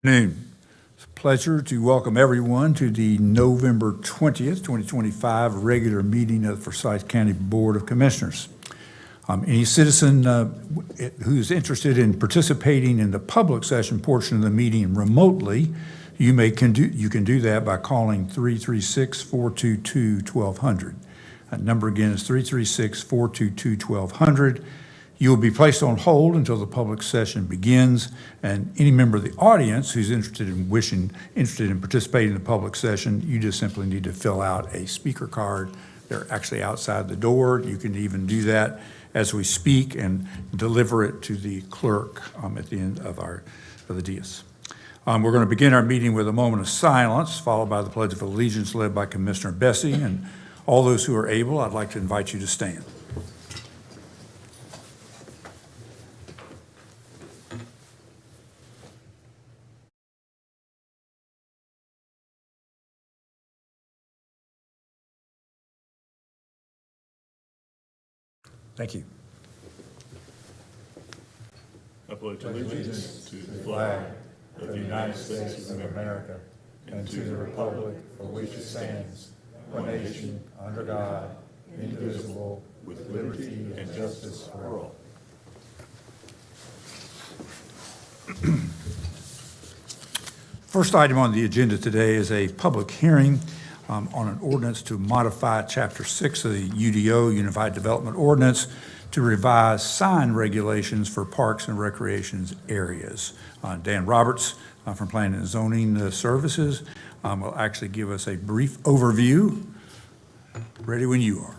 Noon. It's a pleasure to welcome everyone to the November 20th, 2025 regular meeting of the Forsyth County Board of Commissioners. Any citizen who's interested in participating in the public session portion of the meeting remotely, you can do that by calling 336-422-1200. That number again is 336-422-1200. You will be placed on hold until the public session begins, and any member of the audience who's interested in participating in the public session, you just simply need to fill out a speaker card. They're actually outside the door. You can even do that as we speak and deliver it to the clerk at the end of the dais. We're going to begin our meeting with a moment of silence, followed by the Pledge of Allegiance led by Commissioner Bessie, and all those who are able, I'd like to invite you to stand. Thank you. I pledge allegiance to the flag of the United States of America and to the republic for which it stands, one nation, under God, indivisible, with liberty and justice for all. First item on the agenda today is a public hearing on an ordinance to modify Chapter 6 of the UDO, Unified Development Ordinance, to revise sign regulations for parks and recreation areas. Dan Roberts from Planning and Zoning Services will actually give us a brief overview. Ready when you are.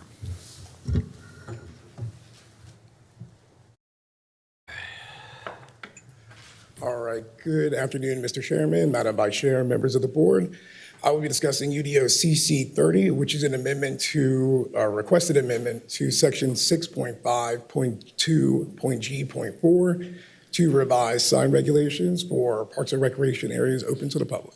All right, good afternoon, Mr. Chairman, Madam Vice Chair, members of the board. I will be discussing UDO CC 30, which is an amendment to, a requested amendment to section 6.5.2.G.4 to revise sign regulations for parks and recreation areas open to the public.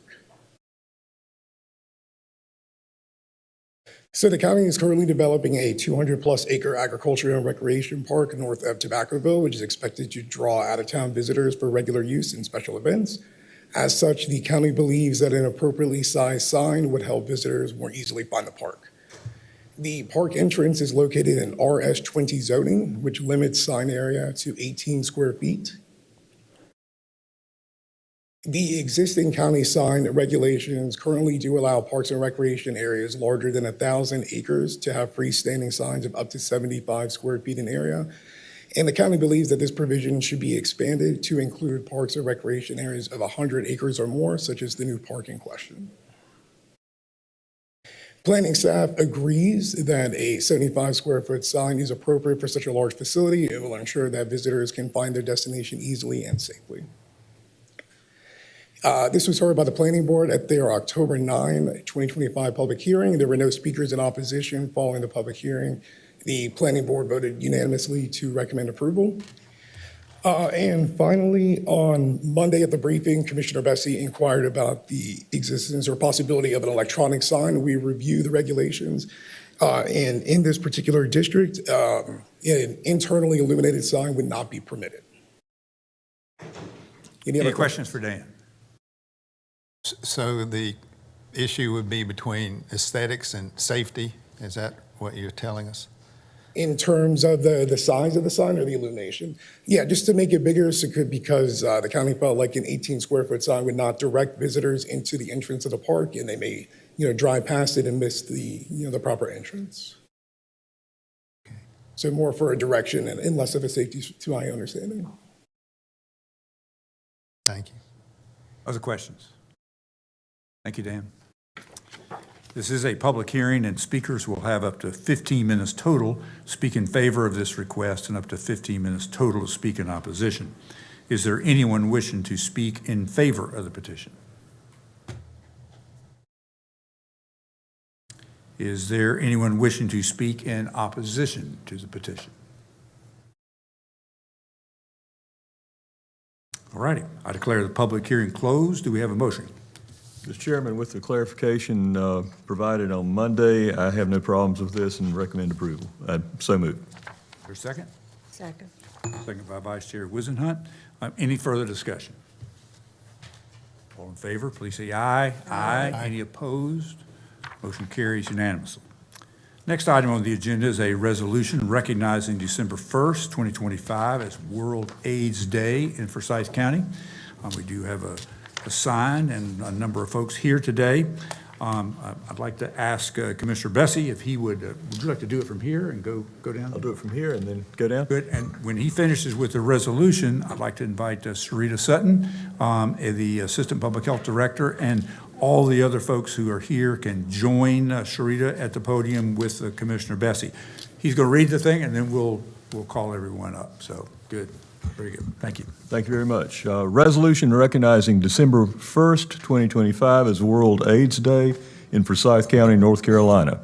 So the county is currently developing a 200-plus acre agriculture and recreation park north of Tobaccoville, which is expected to draw out-of-town visitors for regular use and special events. As such, the county believes that an appropriately sized sign would help visitors more easily find the park. The park entrance is located in RS20 zoning, which limits sign area to 18 square feet. The existing county sign regulations currently do allow parks and recreation areas larger than 1,000 acres to have freestanding signs of up to 75 square feet in area. And the county believes that this provision should be expanded to include parks and recreation areas of 100 acres or more, such as the new park in question. Planning staff agrees that a 75 square foot sign is appropriate for such a large facility. It will ensure that visitors can find their destination easily and safely. This was heard by the Planning Board at their October 9, 2025 public hearing. There were no speakers in opposition following the public hearing. The Planning Board voted unanimously to recommend approval. And finally, on Monday at the briefing, Commissioner Bessie inquired about the existence or possibility of an electronic sign. We reviewed the regulations, and in this particular district, an internally illuminated sign would not be permitted. Any questions for Dan? So the issue would be between aesthetics and safety? Is that what you're telling us? In terms of the size of the sign or the illumination? Yeah, just to make it bigger, so because the county felt like an 18 square foot sign would not direct visitors into the entrance of the park, and they may, drive past it and miss the, the proper entrance. Okay. So more for a direction and less of a safety, to my understanding. Thank you. Other questions? Thank you, Dan. This is a public hearing, and speakers will have up to 15 minutes total speak in favor of this request and up to 15 minutes total to speak in opposition. Is there anyone wishing to speak in favor of the petition? Is there anyone wishing to speak in opposition to the petition? All righty. I declare the public hearing closed. Do we have a motion? Mr. Chairman, with the clarification provided on Monday, I have no problems with this and recommend approval. So moved. Is there a second? Second. Second by Vice Chair Wizenhunt. Any further discussion? All in favor, please say aye. Aye. Any opposed? Motion carries unanimously. Next item on the agenda is a resolution recognizing December 1st, 2025 as World AIDS Day in Forsyth County. We do have a sign and a number of folks here today. I'd like to ask Commissioner Bessie if he would you like to do it from here and go down? I'll do it from here and then go down. Good, and when he finishes with the resolution, I'd like to invite Sarita Sutton, the Assistant Public Health Director, and all the other folks who are here can join Sarita at the podium with Commissioner Bessie. He's going to read the thing, and then we'll call everyone up. So, good, very good. Thank you. Thank you very much. Resolution recognizing December 1st, 2025 as World AIDS Day in Forsyth County, North Carolina.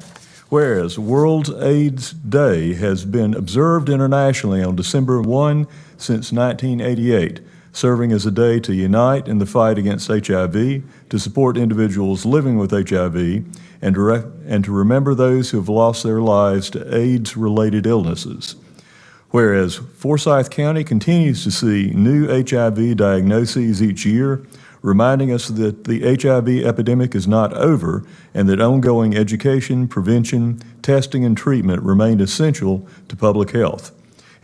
Whereas World AIDS Day has been observed internationally on December 1 since 1988, serving as a day to unite in the fight against HIV, to support individuals living with HIV, and to remember those who have lost their lives to AIDS-related illnesses. Whereas Forsyth County continues to see new HIV diagnoses each year, reminding us that the HIV epidemic is not over and that ongoing education, prevention, testing, and treatment remain essential to public health.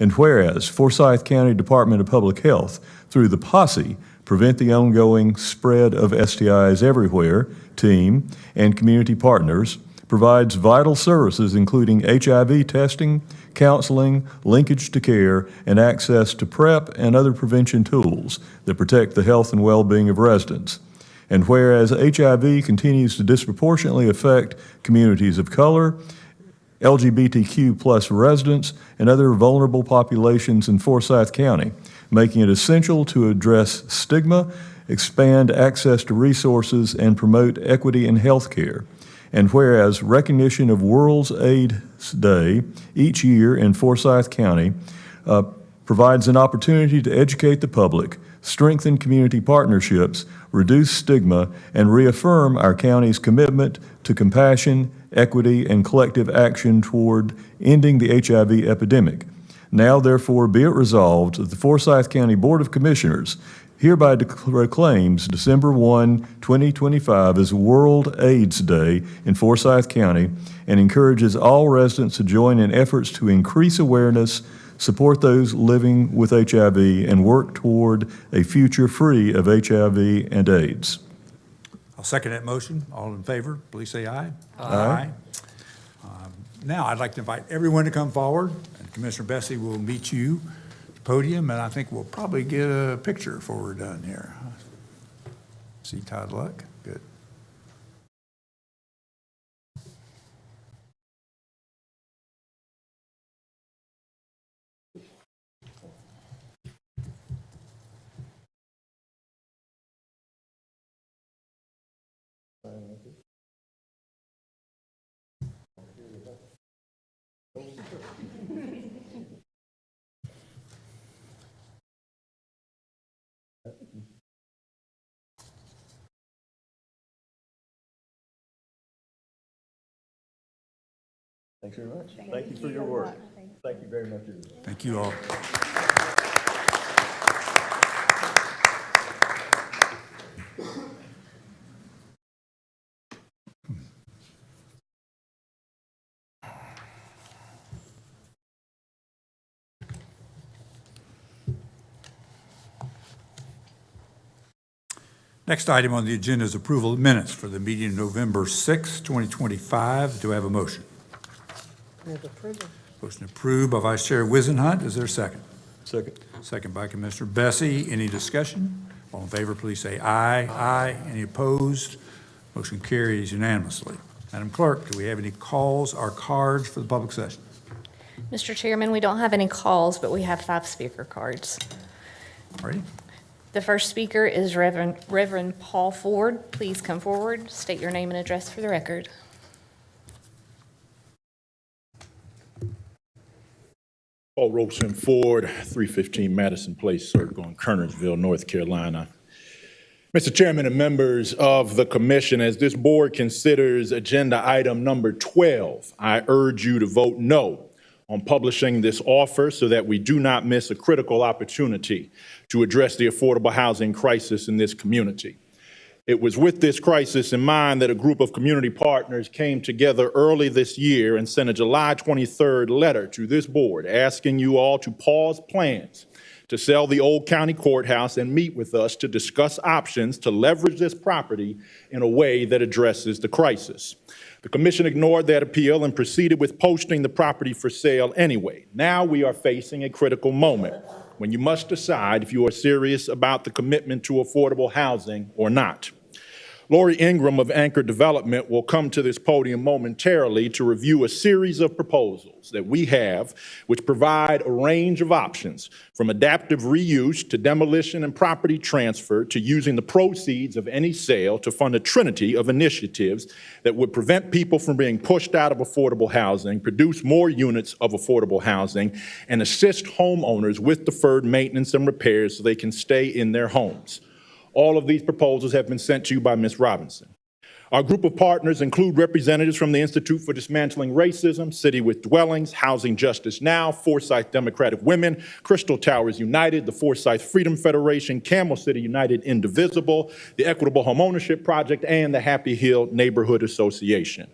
And whereas Forsyth County Department of Public Health, through the Posse, Prevent the Ongoing Spread of STIs Everywhere team and community partners, provides vital services including HIV testing, counseling, linkage to care, and access to PrEP and other prevention tools that protect the health and well-being of residents. And whereas HIV continues to disproportionately affect communities of color, LGBTQ plus residents, and other vulnerable populations in Forsyth County, making it essential to address stigma, expand access to resources, and promote equity in health care. And whereas recognition of World AIDS Day each year in Forsyth County provides an opportunity to educate the public, strengthen community partnerships, reduce stigma, and reaffirm our county's commitment to compassion, equity, and collective action toward ending the HIV epidemic. Now, therefore, be it resolved that the Forsyth County Board of Commissioners hereby proclaims December 1, 2025 as World AIDS Day in Forsyth County and encourages all residents to join in efforts to increase awareness, support those living with HIV, and work toward a future free of HIV and AIDS. I'll second that motion. All in favor, please say aye. Aye. Now, I'd like to invite everyone to come forward, and Commissioner Bessie will meet you at the podium, and I think we'll probably get a picture before we're done here. See Todd Luck? Good. Thanks very much. Thank you for your work. Thank you very much. Thank you all. Next item on the agenda is approval of minutes for the meeting of November 6, 2025. Do I have a motion? Move approval. Motion approved by Vice Chair Wizenhunt. Is there a second? Second. Second by Commissioner Bessie. Any discussion? All in favor, please say aye. Aye. Any opposed? Motion carries unanimously. Madam Clerk, do we have any calls or cards for the public session? Mr. Chairman, we don't have any calls, but we have 5 speaker cards. Ready? The first speaker is Reverend Paul Ford. Please come forward, state your name and address for the record. Paul Robeson Ford, 315 Madison Place Circle in Kernersville, North Carolina. Mr. Chairman and members of the commission, as this board considers agenda item number 12, I urge you to vote no on publishing this offer so that we do not miss a critical opportunity to address the affordable housing crisis in this community. It was with this crisis in mind that a group of community partners came together early this year and sent a July 23rd letter to this board asking you all to pause plans to sell the old county courthouse and meet with us to discuss options to leverage this property in a way that addresses the crisis. The commission ignored that appeal and proceeded with posting the property for sale anyway. Now we are facing a critical moment when you must decide if you are serious about the commitment to affordable housing or not. Lori Ingram of Anchor Development will come to this podium momentarily to review a series of proposals that we have, which provide a range of options from adaptive reuse to demolition and property transfer to using the proceeds of any sale to fund a trinity of initiatives that would prevent people from being pushed out of affordable housing, produce more units of affordable housing, and assist homeowners with deferred maintenance and repairs so they can stay in their homes. All of these proposals have been sent to you by Ms. Robinson. Our group of partners include representatives from the Institute for Dismantling Racism, City with Dwellings, Housing Justice Now, Forsyth Democratic Women, Crystal Towers United, the Forsyth Freedom Federation, Camel City United Indivisible, the Equitable Homeownership Project, and the Happy Hill Neighborhood Association.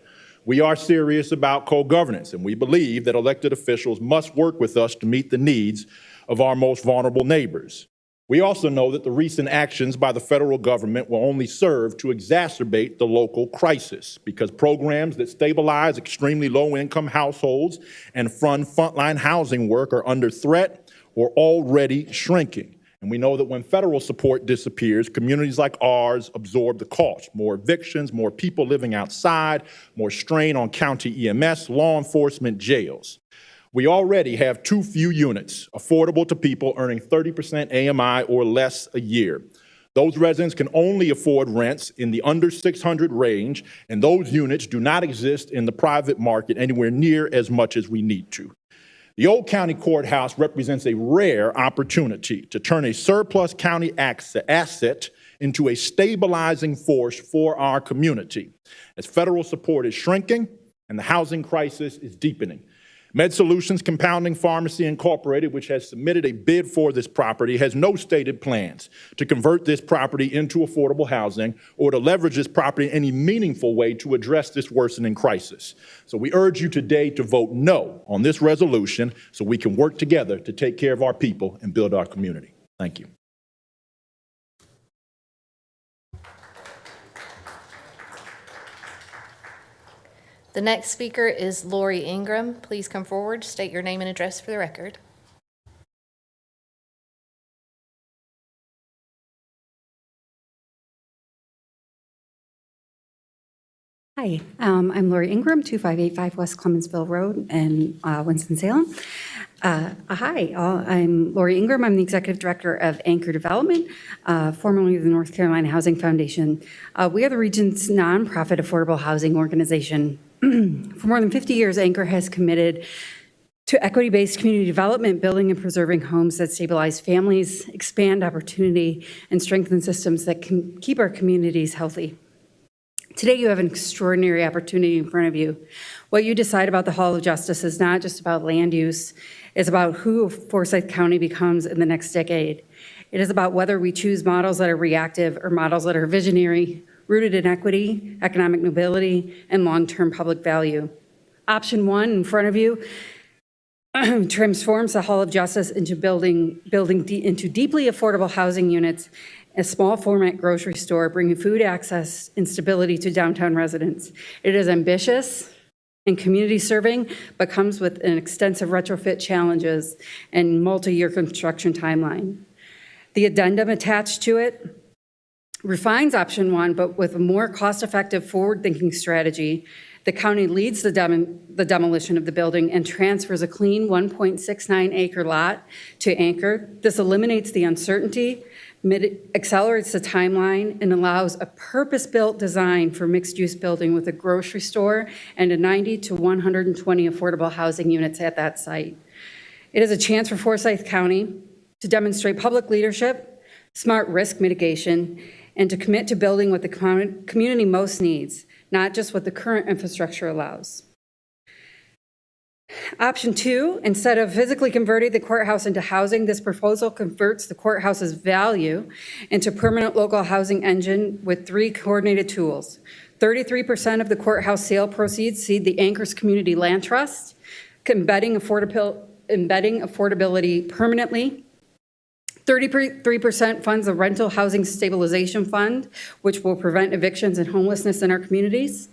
We are serious about co-governance, and we believe that elected officials must work with us to meet the needs of our most vulnerable neighbors. We also know that the recent actions by the federal government will only serve to exacerbate the local crisis because programs that stabilize extremely low-income households and fund frontline housing work are under threat or already shrinking. And we know that when federal support disappears, communities like ours absorb the cost. More evictions, more people living outside, more strain on county EMS, law enforcement, jails. We already have too few units affordable to people earning 30% AMI or less a year. Those residents can only afford rents in the under 600 range, and those units do not exist in the private market anywhere near as much as we need to. The old county courthouse represents a rare opportunity to turn a surplus county asset into a stabilizing force for our community, as federal support is shrinking and the housing crisis is deepening. MedSolutions Compounding Pharmacy Incorporated, which has submitted a bid for this property, has no stated plans to convert this property into affordable housing or to leverage this property in any meaningful way to address this worsening crisis. So we urge you today to vote no on this resolution so we can work together to take care of our people and build our community. Thank you. The next speaker is Lori Ingram. Please come forward, state your name and address for the record. Hi, I'm Lori Ingram, 2585 West Clemensville Road in Winston-Salem. I'm Lori Ingram. I'm the Executive Director of Anchor Development, formerly the North Carolina Housing Foundation. We are the region's nonprofit affordable housing organization. For more than 50 years, Anchor has committed to equity-based community development, building and preserving homes that stabilize families, expand opportunity, and strengthen systems that can keep our communities healthy. Today, you have an extraordinary opportunity in front of you. What you decide about the Hall of Justice is not just about land use. It's about who Forsyth County becomes in the next decade. It is about whether we choose models that are reactive or models that are visionary, rooted in equity, economic mobility, and long-term public value. Option one in front of you transforms the Hall of Justice into building into deeply affordable housing units, a small format grocery store, bringing food access and stability to downtown residents. It is ambitious and community serving, but comes with an extensive retrofit challenges and multi-year construction timeline. The addendum attached to it refines option one, but with a more cost-effective, forward-thinking strategy. The county leads the demolition of the building and transfers a clean 1.69 acre lot to Anchor. This eliminates the uncertainty, accelerates the timeline, and allows a purpose-built design for mixed-use building with a grocery store and a 90 to 120 affordable housing units at that site. It is a chance for Forsyth County to demonstrate public leadership, smart risk mitigation, and to commit to building what the community most needs, not just what the current infrastructure allows. Option 2, instead of physically converting the courthouse into housing, this proposal converts the courthouse's value into permanent local housing engine with 3 coordinated tools. 33% of the courthouse sale proceeds seed the Anchors Community Land Trust, embedding affordability permanently. 33% funds the Rental Housing Stabilization Fund, which will prevent evictions and homelessness in our communities.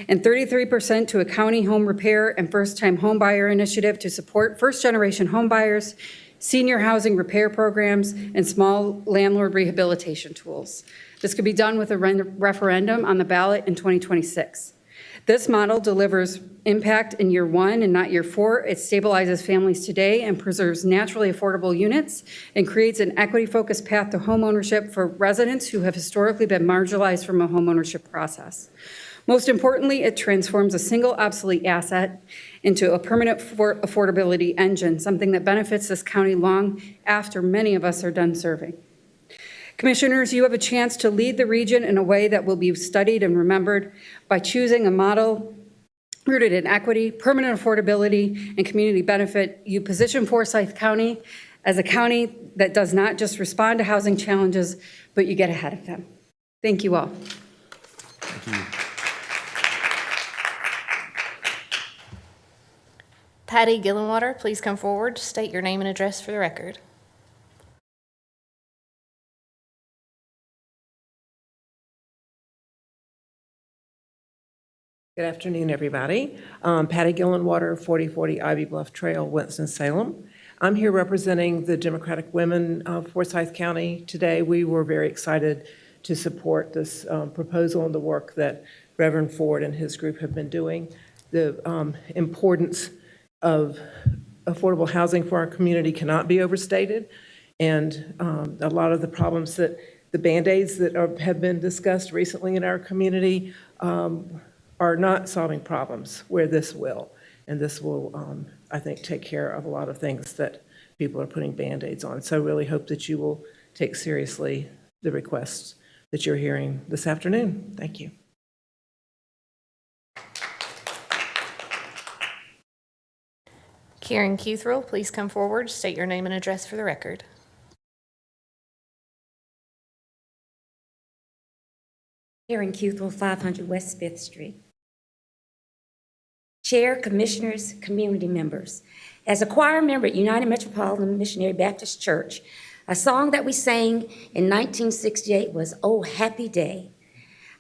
And 33% to a county home repair and first-time homebuyer initiative to support first-generation homebuyers, senior housing repair programs, and small landlord rehabilitation tools. This could be done with a referendum on the ballot in 2026. This model delivers impact in year 1 and not year 4. It stabilizes families today and preserves naturally affordable units and creates an equity-focused path to homeownership for residents who have historically been marginalized from a homeownership process. Most importantly, it transforms a single obsolete asset into a permanent affordability engine, something that benefits this county long after many of us are done serving. Commissioners, you have a chance to lead the region in a way that will be studied and remembered by choosing a model rooted in equity, permanent affordability, and community benefit. You position Forsyth County as a county that does not just respond to housing challenges, but you get ahead of them. Thank you all. Thank you. Patty Gillenwater, please come forward, state your name and address for the record. Good afternoon, everybody. Patty Gillenwater, 4040 Ivy Bluff Trail, Winston-Salem. I'm here representing the Democratic women of Forsyth County today. We were very excited to support this proposal and the work that Reverend Ford and his group have been doing. The importance of affordable housing for our community cannot be overstated, and a lot of the problems that the Band-Aids that have been discussed recently in our community are not solving problems where this will. And this will, I think, take care of a lot of things that people are putting Band-Aids on. So I really hope that you will take seriously the requests that you're hearing this afternoon. Thank you. Karen Cuthrell, please come forward, state your name and address for the record. Karen Cuthrell, 500 West 5th Street. Chair, Commissioners, community members. As a choir member at United Metropolitan Missionary Baptist Church, a song that we sang in 1968 was "Oh Happy Day."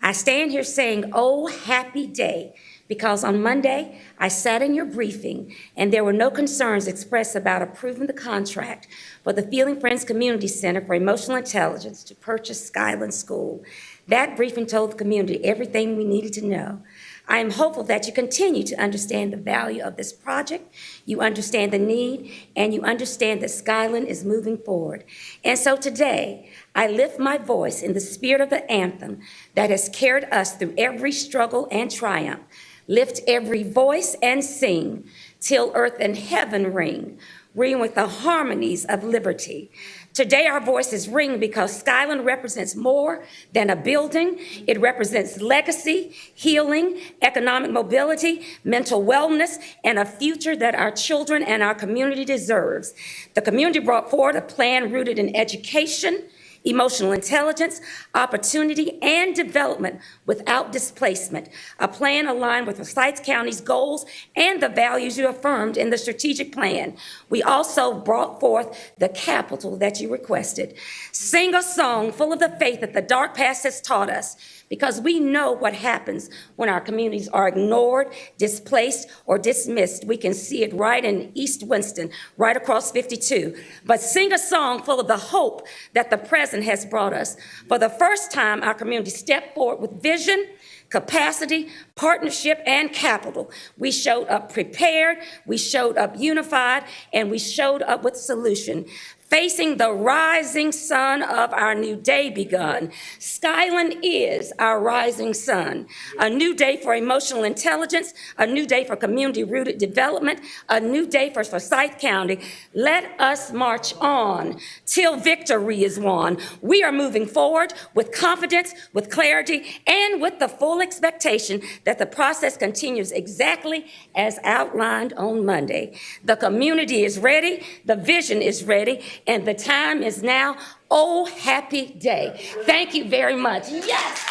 I stand here saying, "Oh Happy Day," because on Monday, I sat in your briefing and there were no concerns expressed about approving the contract for the Feeling Friends Community Center for Emotional Intelligence to purchase Skyland School. That briefing told the community everything we needed to know. I am hopeful that you continue to understand the value of this project, you understand the need, and you understand that Skyland is moving forward. And so today, I lift my voice in the spirit of the anthem that has carried us through every struggle and triumph. Lift every voice and sing till earth and heaven ring with the harmonies of liberty. Today, our voices ring because Skyland represents more than a building. It represents legacy, healing, economic mobility, mental wellness, and a future that our children and our community deserves. The community brought forward a plan rooted in education, emotional intelligence, opportunity, and development without displacement. A plan aligned with Forsyth County's goals and the values you affirmed in the strategic plan. We also brought forth the capital that you requested. Sing a song full of the faith that the dark past has taught us, because we know what happens when our communities are ignored, displaced, or dismissed. We can see it right in East Winston, right across 52. But sing a song full of the hope that the present has brought us. For the first time, our community stepped forward with vision, capacity, partnership, and capital. We showed up prepared, we showed up unified, and we showed up with solution. facing the rising sun of our new day begun. Skyland is our rising sun, a new day for emotional intelligence, a new day for community-rooted development, a new day for Forsyth County. Let us march on till victory is won. We are moving forward with confidence, with clarity, and with the full expectation that the process continues exactly as outlined on Monday. The community is ready, the vision is ready, and the time is now. Oh, happy day. Thank you very much. Yes!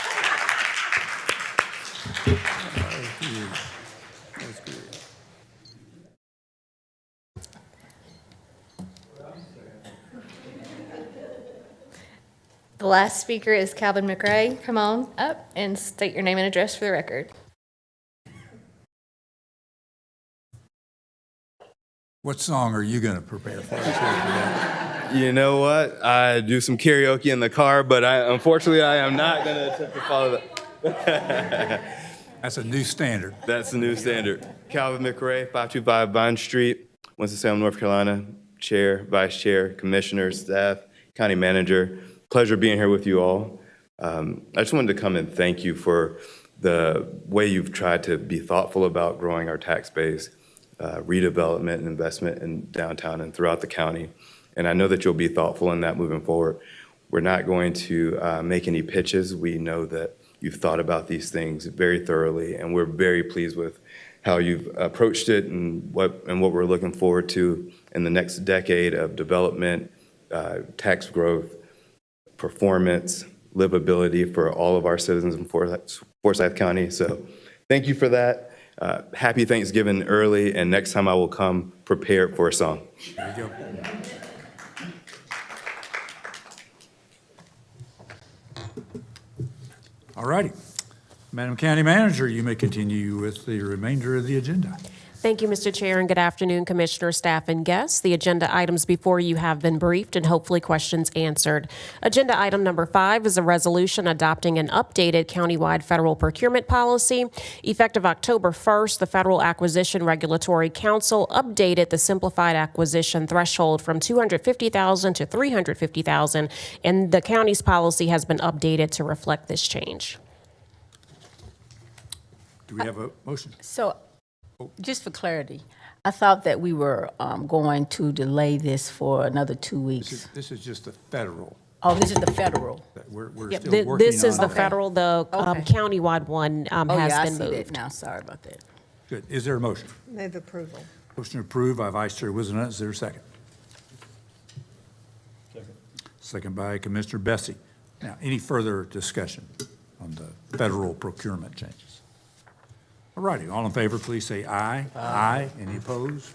The last speaker is Calvin McRae. Come on up and state your name and address for the record. What song are you going to prepare for us here today? You know what? I do some karaoke in the car, but unfortunately I am not going to attempt to follow that. That's a new standard. That's the new standard. Calvin McRae, 525 Vine Street, Winston-Salem, North Carolina. Chair, Vice Chair, Commissioners, staff, County Manager. Pleasure being here with you all. I just wanted to come and thank you for the way you've tried to be thoughtful about growing our tax base, redevelopment and investment in downtown and throughout the county. And I know that you'll be thoughtful in that moving forward. We're not going to make any pitches. We know that you've thought about these things very thoroughly, and we're very pleased with how you've approached it and what we're looking forward to in the next decade of development, tax growth, performance, livability for all of our citizens in Forsyth County. So thank you for that. Happy Thanksgiving early, and next time I will come prepared for a song. There you go. All righty. Madam County Manager, you may continue with the remainder of the agenda. Thank you, Mr. Chair, and good afternoon, Commissioner, staff, and guests. The agenda items before you have been briefed and hopefully questions answered. Agenda item number 5 is a resolution adopting an updated countywide federal procurement policy. Effective October 1st, the Federal Acquisition Regulatory Council updated the simplified acquisition threshold from $250,000 to $350,000, and the county's policy has been updated to reflect this change. Do we have a motion? So, just for clarity, I thought that we were going to delay this for another 2 weeks. This is just the federal. Oh, this is the federal. We're Yep, still working this is on the it. federal, the Okay. countywide one Oh, has yeah, I been see that moved. now. Sorry about that. Good. Is there a motion? Move approval. Motion approved by Vice Chair Wizenhut. Is there a second? Second by Commissioner Bessie. Now, any further discussion on the federal procurement changes? All righty, all in favor, please say aye. Aye. Any opposed?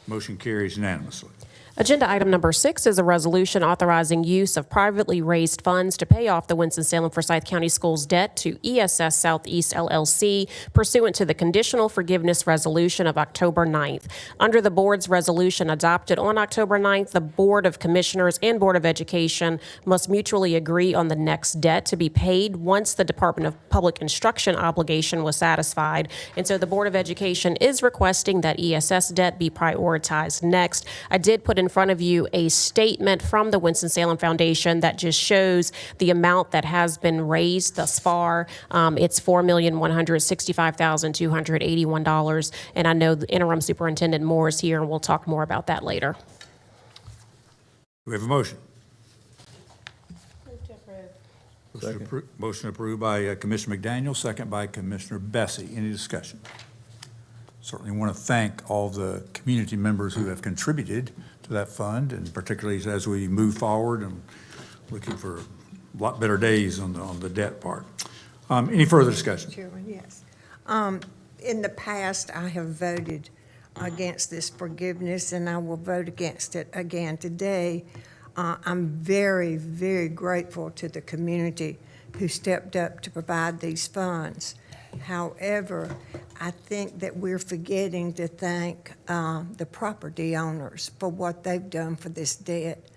Motion carries unanimously. Agenda item number 6 is a resolution authorizing use of privately raised funds to pay off the Winston-Salem Forsyth County Schools debt to ESS Southeast LLC pursuant to the conditional forgiveness resolution of October 9th. Under the board's resolution adopted on October 9th, the Board of Commissioners and Board of Education must mutually agree on the next debt to be paid once the Department of Public Instruction obligation was satisfied. And so the Board of Education is requesting that ESS debt be prioritized next. I did put in front of you a statement from the Winston-Salem Foundation that just shows the amount that has been raised thus far. It's $4,165,281, and I know the Interim Superintendent Moore is here, and we'll talk more about that later. Do we have a motion? Motion approved by Commissioner McDaniel, second by Commissioner Bessie. Any discussion? Certainly want to thank all the community members who have contributed to that fund, and particularly as we move forward and looking for a lot better days on the debt part. Any further discussion? Chairman, yes. In the past, I have voted against this forgiveness, and I will vote against it again today. I'm very, very grateful to the community who stepped up to provide these funds. However, I think that we're forgetting to thank the property owners for what they've done for this debt.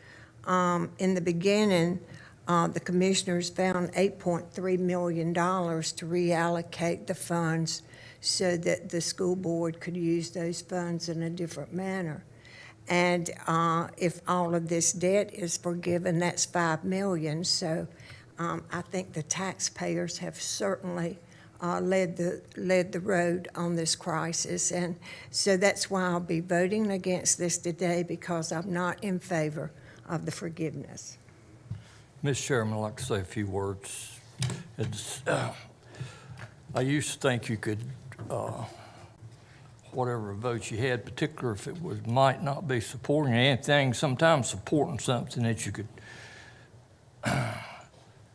In the beginning, the commissioners found $8.3 million to reallocate the funds so that the school board could use those funds in a different manner. And if all of this debt is forgiven, that's $5 million. So I think the taxpayers have certainly led the road on this crisis. And so that's why I'll be voting against this today, because I'm not in favor of the forgiveness. Mr. Chairman, I'd like to say a few words. I used to think you could, whatever votes you had, particularly if it was, might not be supporting anything, sometimes supporting something that you could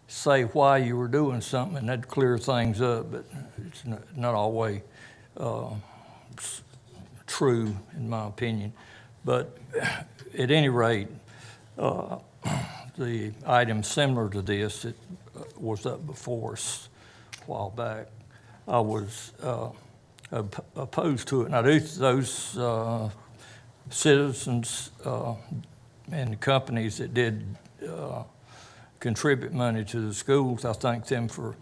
say why you were doing something, and that'd clear things up, but it's not always true, in my opinion. But at any rate, the item similar to this that was up before us a while back, I was opposed to it. Now, those citizens and the companies that did contribute money to the schools, I thank them for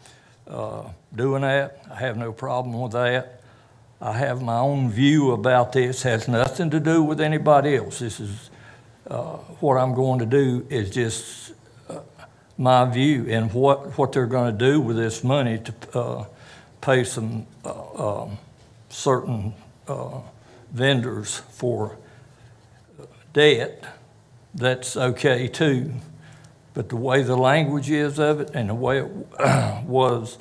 doing that. I have no problem with that. I have my own view about this. It has nothing to do with anybody else. This is what I'm going to do is just my view, and what they're going to do with this money to pay some certain vendors for debt. That's okay too. But the way the language is of it and the way it was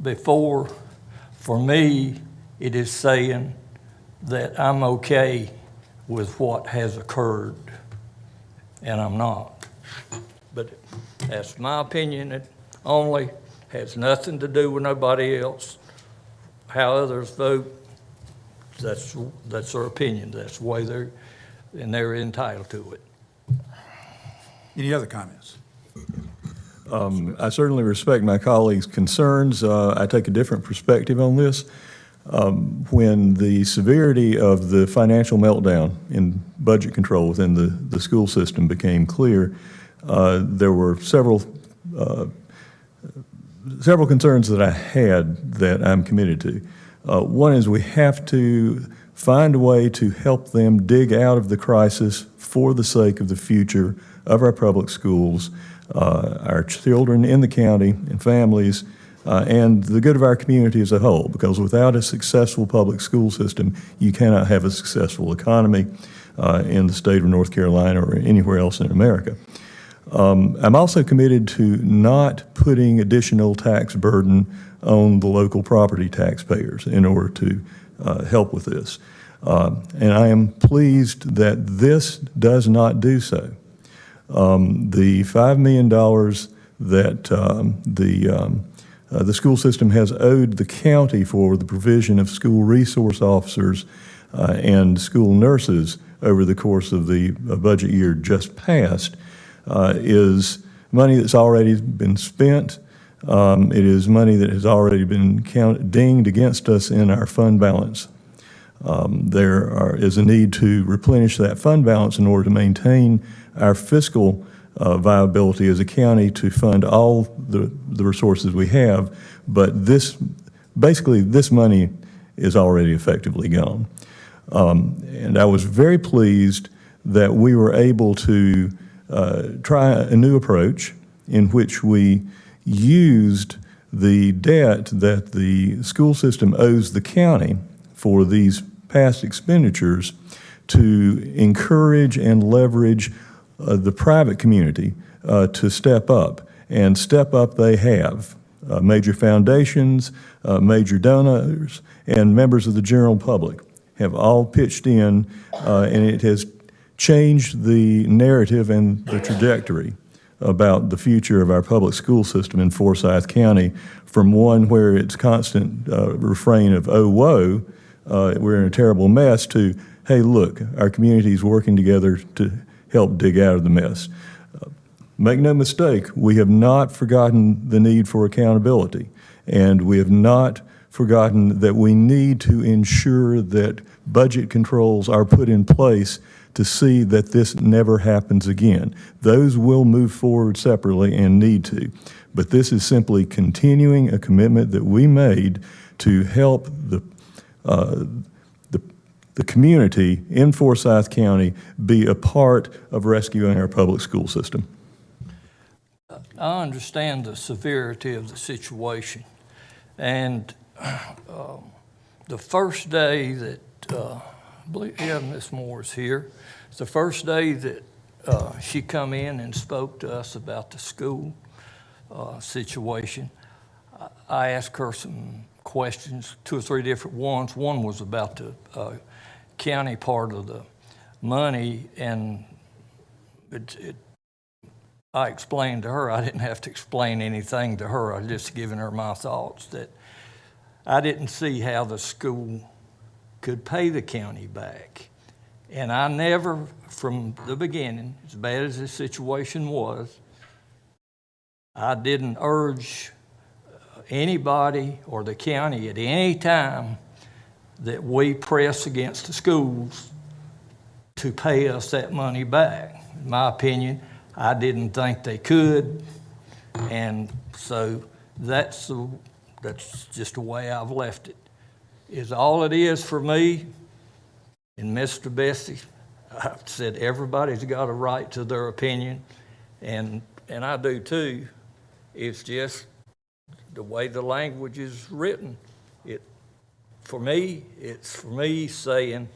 before, for me, it is saying that I'm okay with what has occurred, and I'm not. But that's my opinion. It only has nothing to do with nobody else. How others vote, that's their opinion. That's the way they're entitled to it. Any other comments? I certainly respect my colleagues' concerns. I take a different perspective on this. When the severity of the financial meltdown in budget control within the school system became clear, there were several concerns that I had that I'm committed to. One is we have to find a way to help them dig out of the crisis for the sake of the future of our public schools, our children in the county and families, and the good of our community as a whole, because without a successful public school system, you cannot have a successful economy in the state of North Carolina or anywhere else in America. I'm also committed to not putting additional tax burden on the local property taxpayers in order to help with this. And I am pleased that this does not do so. The $5 million that the school system has owed the county for the provision of school resource officers and school nurses over the course of the budget year just passed is money that's already been spent. It is money that has already been dinged against us in our fund balance. There is a need to replenish that fund balance in order to maintain our fiscal viability as a county to fund all the resources we have, but basically this money is already effectively gone. And I was very pleased that we were able to try a new approach in which we used the debt that the school system owes the county for these past expenditures to encourage and leverage the private community to step up. And step up they have. Major foundations, major donors, and members of the general public have all pitched in, and it has changed the narrative and the trajectory about the future of our public school system in Forsyth County, from one where it's constant refrain of, oh, woe, we're in a terrible mess, to, hey, look, our community is working together to help dig out of the mess. Make no mistake, we have not forgotten the need for accountability, and we have not forgotten that we need to ensure that budget controls are put in place to see that this never happens again. Those will move forward separately and need to, but this is simply continuing a commitment that we made to help the the community in Forsyth County be a part of rescuing our public school system. I understand the severity of the situation. And the first day that, I believe Ms. Moore is here, it's the first day that she come in and spoke to us about the school situation. I asked her some questions, 2 or 3 different ones. One was about the county part of the money, and I explained to her, I didn't have to explain anything to her, I was just giving her my thoughts, that I didn't see how the school could pay the county back. And I never, from the beginning, as bad as this situation was, I didn't urge anybody or the county at any time that we press against the schools to pay us that money back. In my opinion, I didn't think they could, and so that's just the way I've left it. Is all it is for me, and Mr. Bessie, I've said everybody's got a right to their opinion, and I do too. It's just the way the language is written. It's for me saying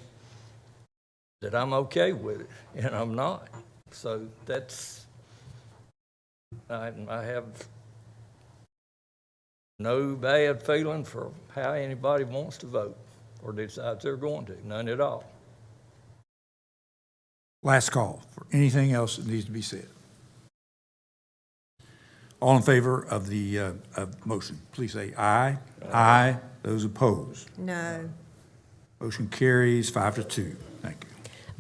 that I'm okay with it, and I'm not. So that's, I have no bad feeling for how anybody wants to vote or decides they're going to, none at all. Last call for anything else that needs to be said. All in favor of the motion, please say aye. Aye. Those opposed? No. Motion carries 5-2. Thank you.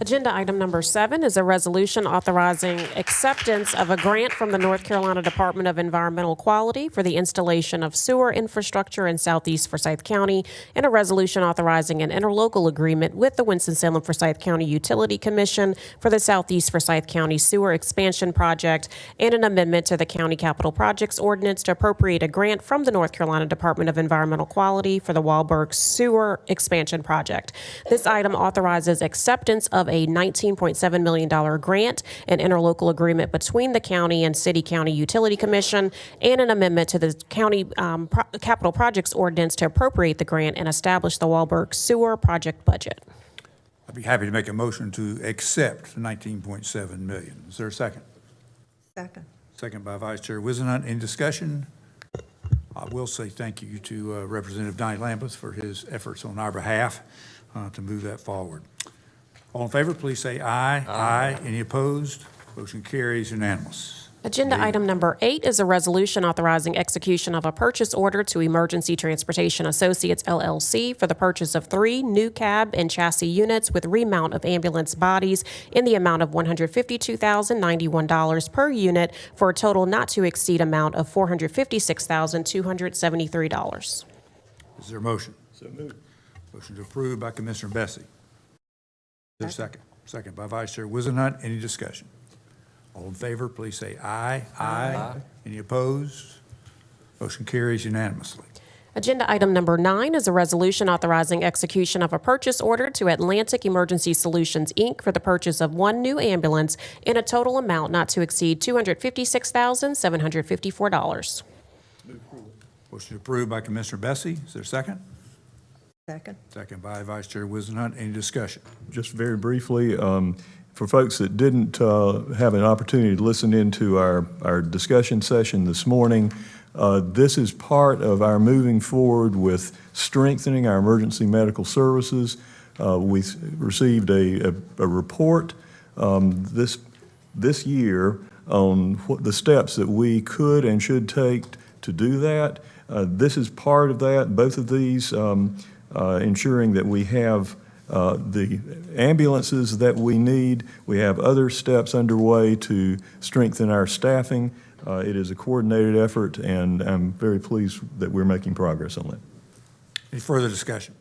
Agenda item number 7 is a resolution authorizing acceptance of a grant from the North Carolina Department of Environmental Quality for the installation of sewer infrastructure in southeast Forsyth County, and a resolution authorizing an interlocal agreement with the Winston-Salem Forsyth County Utility Commission for the southeast Forsyth County Sewer Expansion Project, and an amendment to the County Capital Projects Ordinance to appropriate a grant from the North Carolina Department of Environmental Quality for the Walberg Sewer Expansion Project. This item authorizes acceptance of a $19.7 million grant, an interlocal agreement between the county and City-County Utility Commission, and an amendment to the County Capital Projects Ordinance to appropriate the grant and establish the Walberg Sewer Project budget. I'd be happy to make a motion to accept the $19.7 million. Is there a second? Second. Second by Vice Chair Wizenhut. Any discussion? I will say thank you to Representative Donnie Lambuth for his efforts on our behalf to move that forward. All in favor, please say aye. Aye. Any opposed? Motion carries unanimous. Agenda item number 8 is a resolution authorizing execution of a purchase order to Emergency Transportation Associates, LLC, for the purchase of 3 new cab and chassis units with remount of ambulance bodies in the amount of $152,091 per unit, for a total not to exceed amount of $456,273. Is there a motion? So moved. Motion to approve by Commissioner Bessie. Is there a second? Second by Vice Chair Wizenhut. Any discussion? All in favor, please say aye. Aye. Any opposed? Motion carries unanimously. Agenda item number 9 is a resolution authorizing execution of a purchase order to Atlantic Emergency Solutions, Inc. for the purchase of 1 new ambulance in a total amount not to exceed $256,754. Motion approved by Commissioner Bessie. Is there a second? Second. Second by Vice Chair Wizenhut. Any discussion? Just very briefly, for folks that didn't have an opportunity to listen into our discussion session this morning, this is part of our moving forward with strengthening our emergency medical services. We received a report this year on what the steps that we could and should take to do that. This is part of that. Both of these ensuring that we have the ambulances that we need. We have other steps underway to strengthen our staffing. It is a coordinated effort, and I'm very pleased that we're making progress on that. Any further discussion?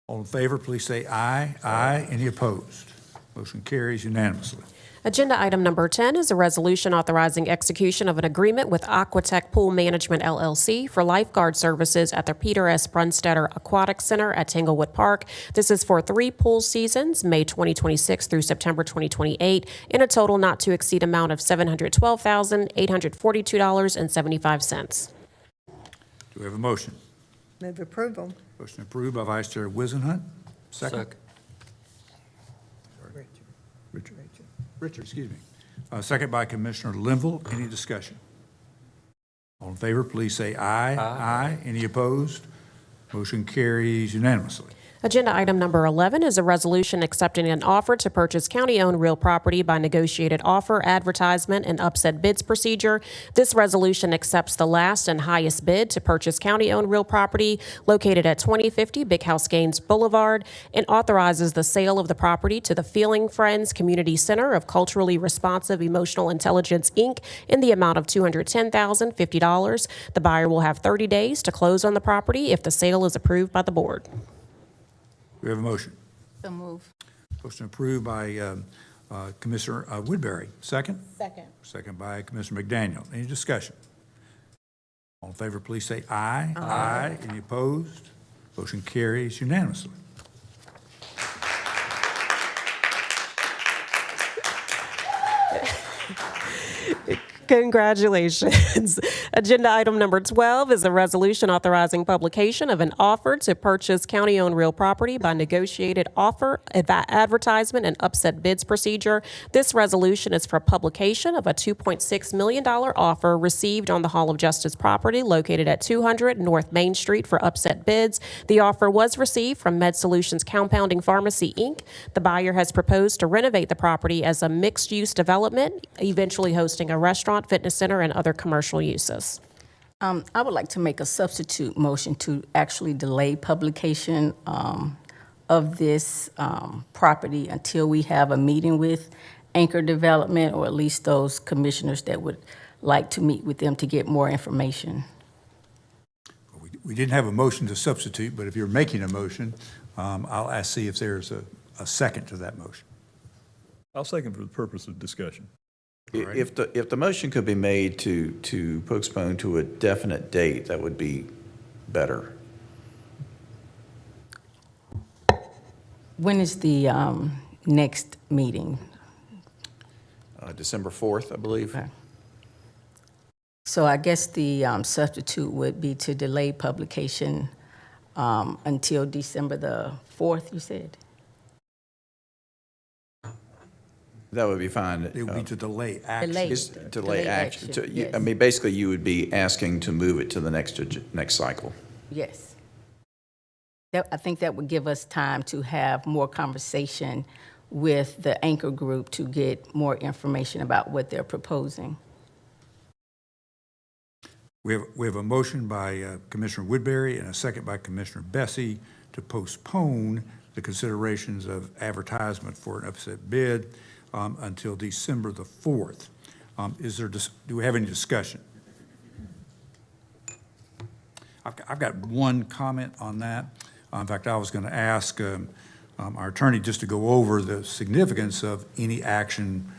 All in favor, please say aye. Aye. Any opposed? Motion carries unanimously. Agenda item number 10 is a resolution authorizing execution of an agreement with Aquatech Pool Management LLC for lifeguard services at the Peter S. Brunstetter Aquatic Center at Tanglewood Park. This is for 3 pool seasons, May 2026 through September 2028, in a total not to exceed amount of $712,842.75. Do we have a motion? Move approval. Motion approved by Vice Chair Wizenhunt. Second. Richard, excuse me. Second by Commissioner Linville. Any discussion? All in favor, please say aye. Aye. Any opposed? Motion carries unanimously. Agenda item number 11 is a resolution accepting an offer to purchase county-owned real property by negotiated offer, advertisement, and upset bids procedure. This resolution accepts the last and highest bid to purchase county-owned real property located at 2050 Big House Gaines Boulevard and authorizes the sale of the property to the Feeling Friends Community Center of Culturally Responsive Emotional Intelligence, Inc. in the amount of $210,050. The buyer will have 30 days to close on the property if the sale is approved by the board. We have a motion. So move. Motion approved by Commissioner Woodbury. Second? Second. Second by Commissioner McDaniel. Any discussion? All in favor, please say aye. Aye. Any opposed? Motion carries unanimously. Congratulations. Agenda item number 12 is a resolution authorizing publication of an offer to purchase county-owned real property by negotiated offer, advertisement, and upset bids procedure. This resolution is for publication of a $2.6 million offer received on the Hall of Justice property located at 200 North Main Street for upset bids. The offer was received from Med Solutions Compounding Pharmacy, Inc. The buyer has proposed to renovate the property as a mixed-use development, eventually hosting a restaurant, fitness center, and other commercial uses. I would like to make a substitute motion to actually delay publication of this property until we have a meeting with Anchor Development, or at least those commissioners that would like to meet with them to get more information. We didn't have a motion to substitute, but if you're making a motion, I'll see if there's a second to that motion. I'll second for the purpose of discussion. If the motion could be made to postpone to a definite date, that would be better. When is the next meeting? December 4th, I believe. Okay. So I guess the substitute would be to delay publication until December the 4th, you said? That would be fine. It would be to delay action. Delay action. Yes. I mean, basically, you would be asking to move it to the next cycle. Yes. I think that would give us time to have more conversation with the Anchor Group to get more information about what they're proposing. We have a motion by Commissioner Woodbury and a second by Commissioner Bessie to postpone the considerations of advertisement for an upset bid until December the 4th. Do we have any discussion? I've got one comment on that. In fact, I was going to ask our attorney just to go over the significance of any action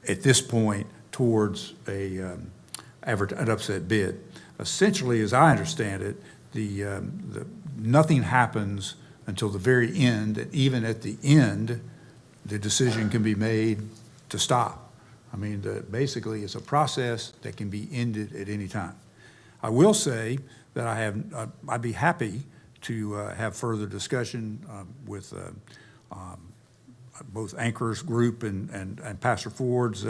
at this point towards an upset bid. Essentially, as I understand it, nothing happens until the very end, and even at the end, the decision can be made to stop. I mean, basically, it's a process that can be ended at any time. I will say that I'd be happy to have further discussion with both Anchor's group and Pastor Ford's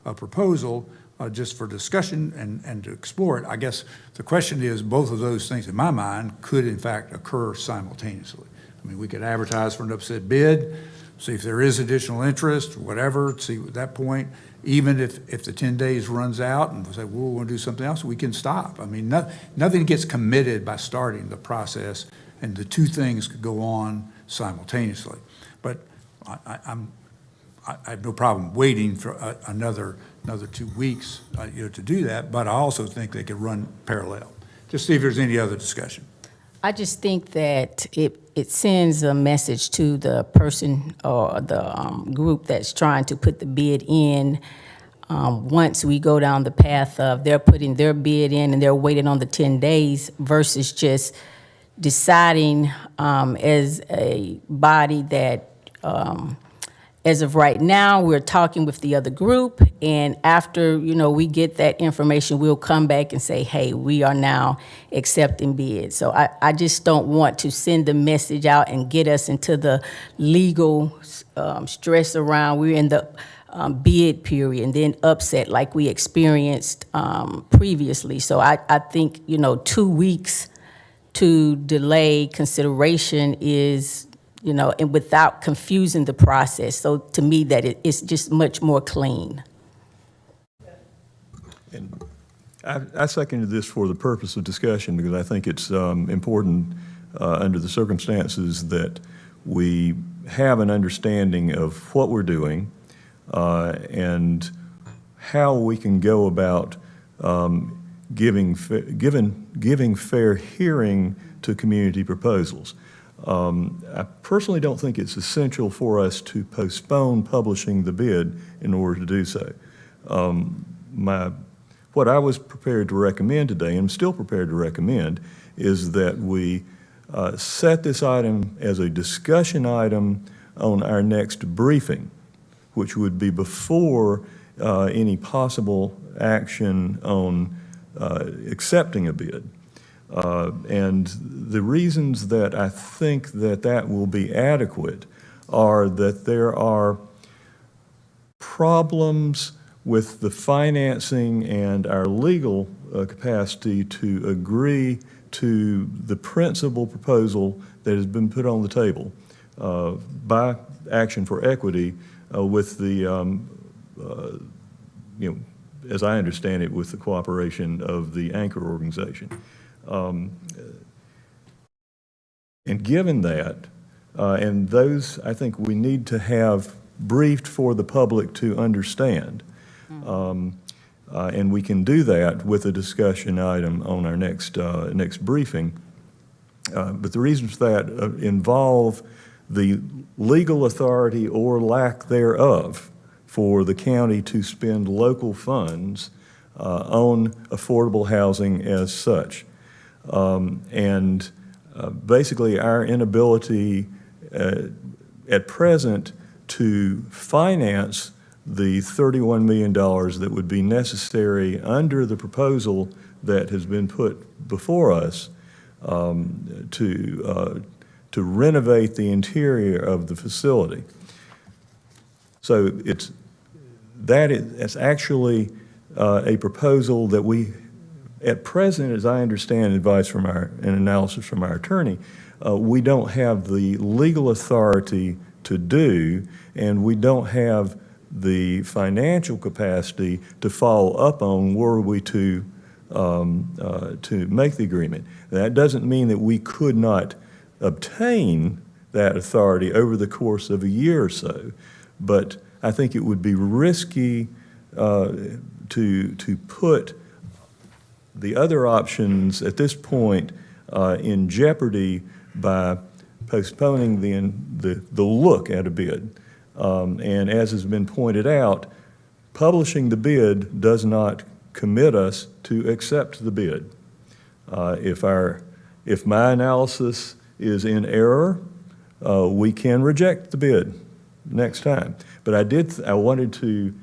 proposal just for discussion and to explore it. I guess the question is, both of those things, in my mind, could in fact occur simultaneously. I mean, we could advertise for an upset bid, see if there is additional interest, whatever, see at that point, even if the 10 days runs out and we say, well, we want to do something else, we can stop. I mean, nothing gets committed by starting the process, and the two things could go on simultaneously. But I have no problem waiting for another 2 weeks to do that, but I also think they could run parallel. Just see if there's any other discussion. I just think that it sends a message to the person or the group that's trying to put the bid in. Once we go down the path of they're putting their bid in and they're waiting on the 10 days versus just deciding as a body that as of right now, we're talking with the other group, and after, we get that information, we'll come back and say, hey, we are now accepting bids. So I just don't want to send the message out and get us into the legal stress around, we're in the bid period, and then upset like we experienced previously. So I think, 2 weeks to delay consideration is, and without confusing the process. So to me, that it's just much more clean. And I seconded this for the purpose of discussion because I think it's important under the circumstances that we have an understanding of what we're doing and how we can go about giving fair hearing to community proposals. I personally don't think it's essential for us to postpone publishing the bid in order to do so. What I was prepared to recommend today, and I'm still prepared to recommend, is that we set this item as a discussion item on our next briefing, which would be before any possible action on accepting a bid. And the reasons that I think that will be adequate are that there are problems with the financing and our legal capacity to agree to the principal proposal that has been put on the table by Action for Equity with the, as I understand it, with the cooperation of the Anchor organization. And given that, and those I think we need to have briefed for the public to understand. And we can do that with a discussion item on our next briefing. But the reasons for that involve the legal authority or lack thereof for the county to spend local funds on affordable housing as such. Basically our inability at present to finance the $31 million that would be necessary under the proposal that has been put before us to renovate the interior of the facility. So it's actually a proposal that we, at present, as I understand advice from an analysis from our attorney, we don't have the legal authority to do, and we don't have the financial capacity to follow up on were we to make the agreement. That doesn't mean that we could not obtain that authority over the course of a year or so, but I think it would be risky to put the other options at this point in jeopardy by postponing the look at a bid. And as has been pointed out, publishing the bid does not commit us to accept the bid. If my analysis is in error, we can reject the bid next time. But I wanted to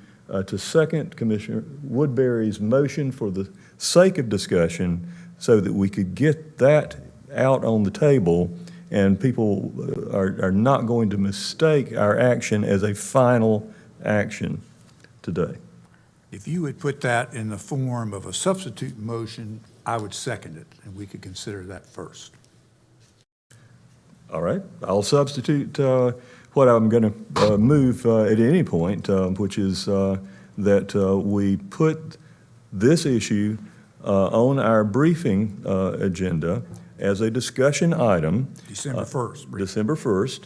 second Commissioner Woodbury's motion for the sake of discussion so that we could get that out on the table and people are not going to mistake our action as a final action today. If you would put that in the form of a substitute motion, I would second it, and we could consider that first. All right, I'll substitute what I'm going to move at any point, which is that we put this issue on our briefing agenda as a discussion item. December 1st. December 1st,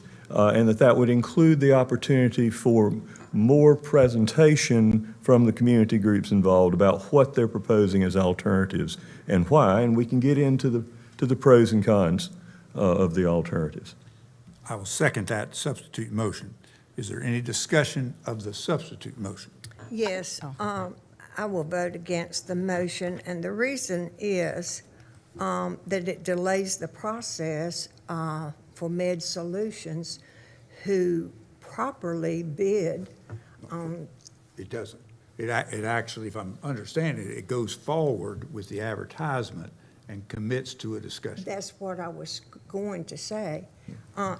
and that would include the opportunity for more presentation from the community groups involved about what they're proposing as alternatives and why, and we can get into to the pros and cons of the alternatives. I will second that substitute motion. Is there any discussion of the substitute motion? Yes, I will vote against the motion, and the reason is that it delays the process for Med Solutions, who properly bid. It doesn't. It actually, if I'm understanding it, it goes forward with the advertisement and commits to a discussion. That's what I was going to say.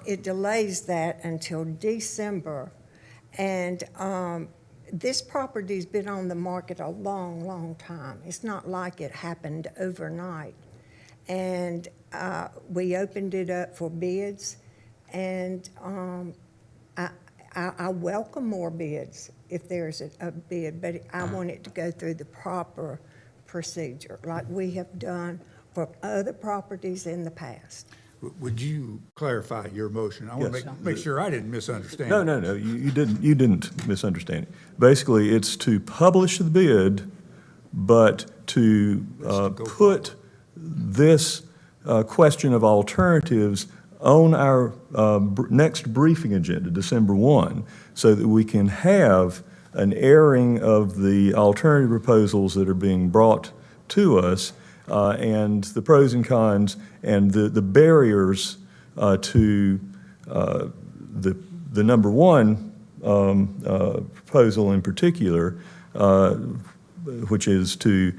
It delays that until December, and this property's been on the market a long, long time. It's not like it happened overnight. And we opened it up for bids, and I welcome more bids if there's a bid, but I want it to go through the proper procedure, like we have done for other properties in the past. Would you clarify your motion? I want Yes. to make sure I didn't misunderstand. No, you didn't misunderstand it. Basically, it's to publish the bid, but to put this question of alternatives on our next briefing agenda, December 1, so that we can have an airing of the alternative proposals that are being brought to us, and the pros and cons, and the barriers to the number one proposal in particular, which is to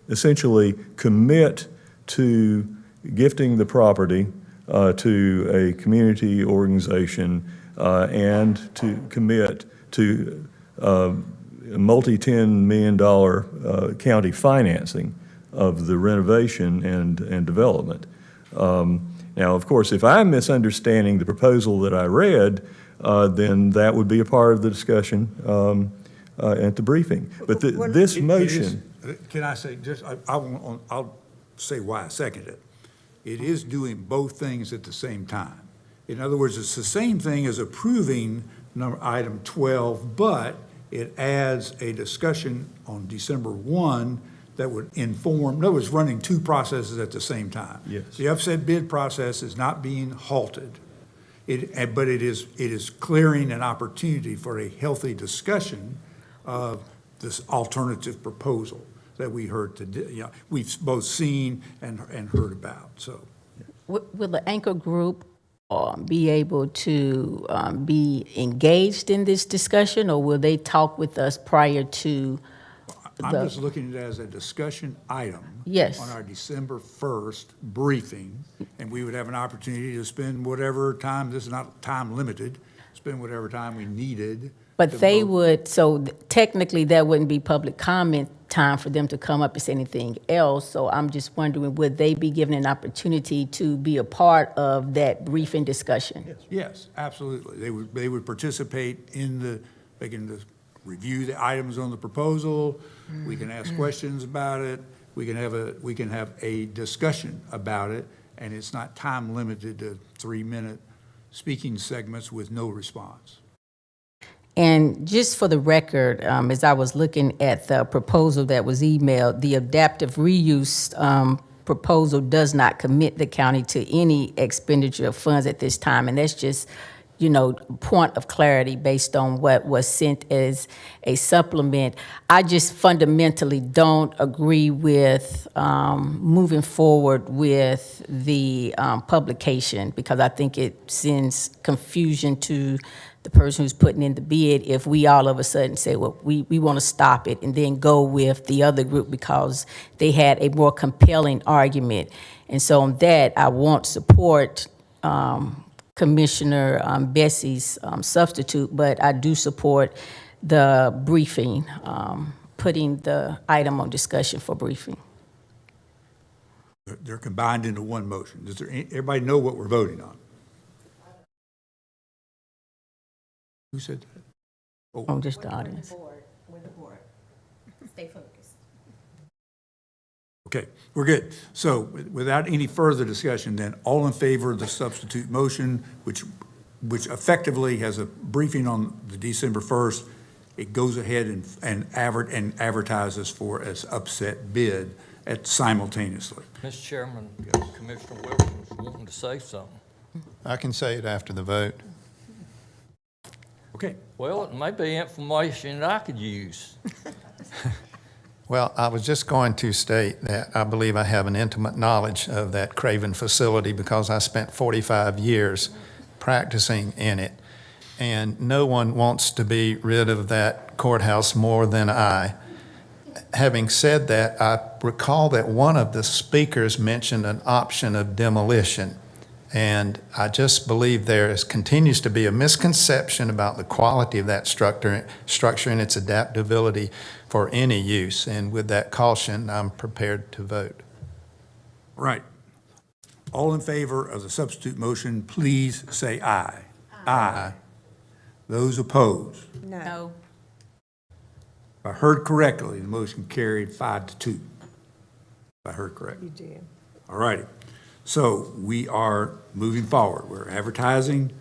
essentially commit to gifting the property to a community organization and to commit to multi-$10 million county financing of the renovation and development. Now, of course, if I'm misunderstanding the proposal that I read, then that would be a part of the discussion at the briefing. But this motion. Can I say, I'll say why I second it. It is doing both things at the same time. In other words, it's the same thing as approving item 12, but it adds a discussion on December 1 that would inform, in other words, running two processes at the same time. Yes. The upset bid process is not being halted, but it is clearing an opportunity for a healthy discussion of this alternative proposal that we heard today, we've both seen and heard about, so. Will the anchor group be able to be engaged in this discussion, or will they talk with us prior to I'm just looking at it as a discussion item. Yes. On our December 1st briefing, and we would have an opportunity to spend whatever time, this is not time limited, spend whatever time we needed. But to they vote. would, so technically, that wouldn't be public comment time for them to come up and say anything else. So I'm just wondering, would they be given an opportunity to be a part of that briefing discussion? Yes, absolutely. They would participate they can review the items on the proposal. We can ask questions about it. We can have a discussion about it, and it's not time limited to 3-minute speaking segments with no response. And just for the record, as I was looking at the proposal that was emailed, the adaptive reuse proposal does not commit the county to any expenditure of funds at this time. And that's just, point of clarity based on what was sent as a supplement. I just fundamentally don't agree with moving forward with the publication, because I think it sends confusion to the person who's putting in the bid if we all of a sudden say, well, we want to stop it, and then go with the other group because they had a more compelling argument. And so on that, I won't support Commissioner Bessie's substitute, but I do support the briefing, putting the item on discussion for briefing. They're combined into one motion. Does everybody know what we're voting on? Who said that? Oh, just the audience. Stay focused. Okay, we're good. So without any further discussion, then, all in favor of the substitute motion, which effectively has a briefing on the December 1st, it goes ahead and advertises for as upset bid simultaneously. Mr. Chairman, Commissioner Wilkins wanting to say something. I can say it after the vote. Okay. Well, it may be information that I could use. Well, I was just going to state that I believe I have an intimate knowledge of that Craven facility because I spent 45 years practicing in it. And no one wants to be rid of that courthouse more than I. Having said that, I recall that one of the speakers mentioned an option of demolition. And I just believe continues to be a misconception about the quality of that structure and its adaptability for any use. And with that caution, I'm prepared to vote. Right. All in favor of the substitute motion, please say aye. Aye. Those opposed? No. If I heard correctly, the motion carried 5-2. If I heard correctly. You did. All righty. So we are moving forward. We're advertising,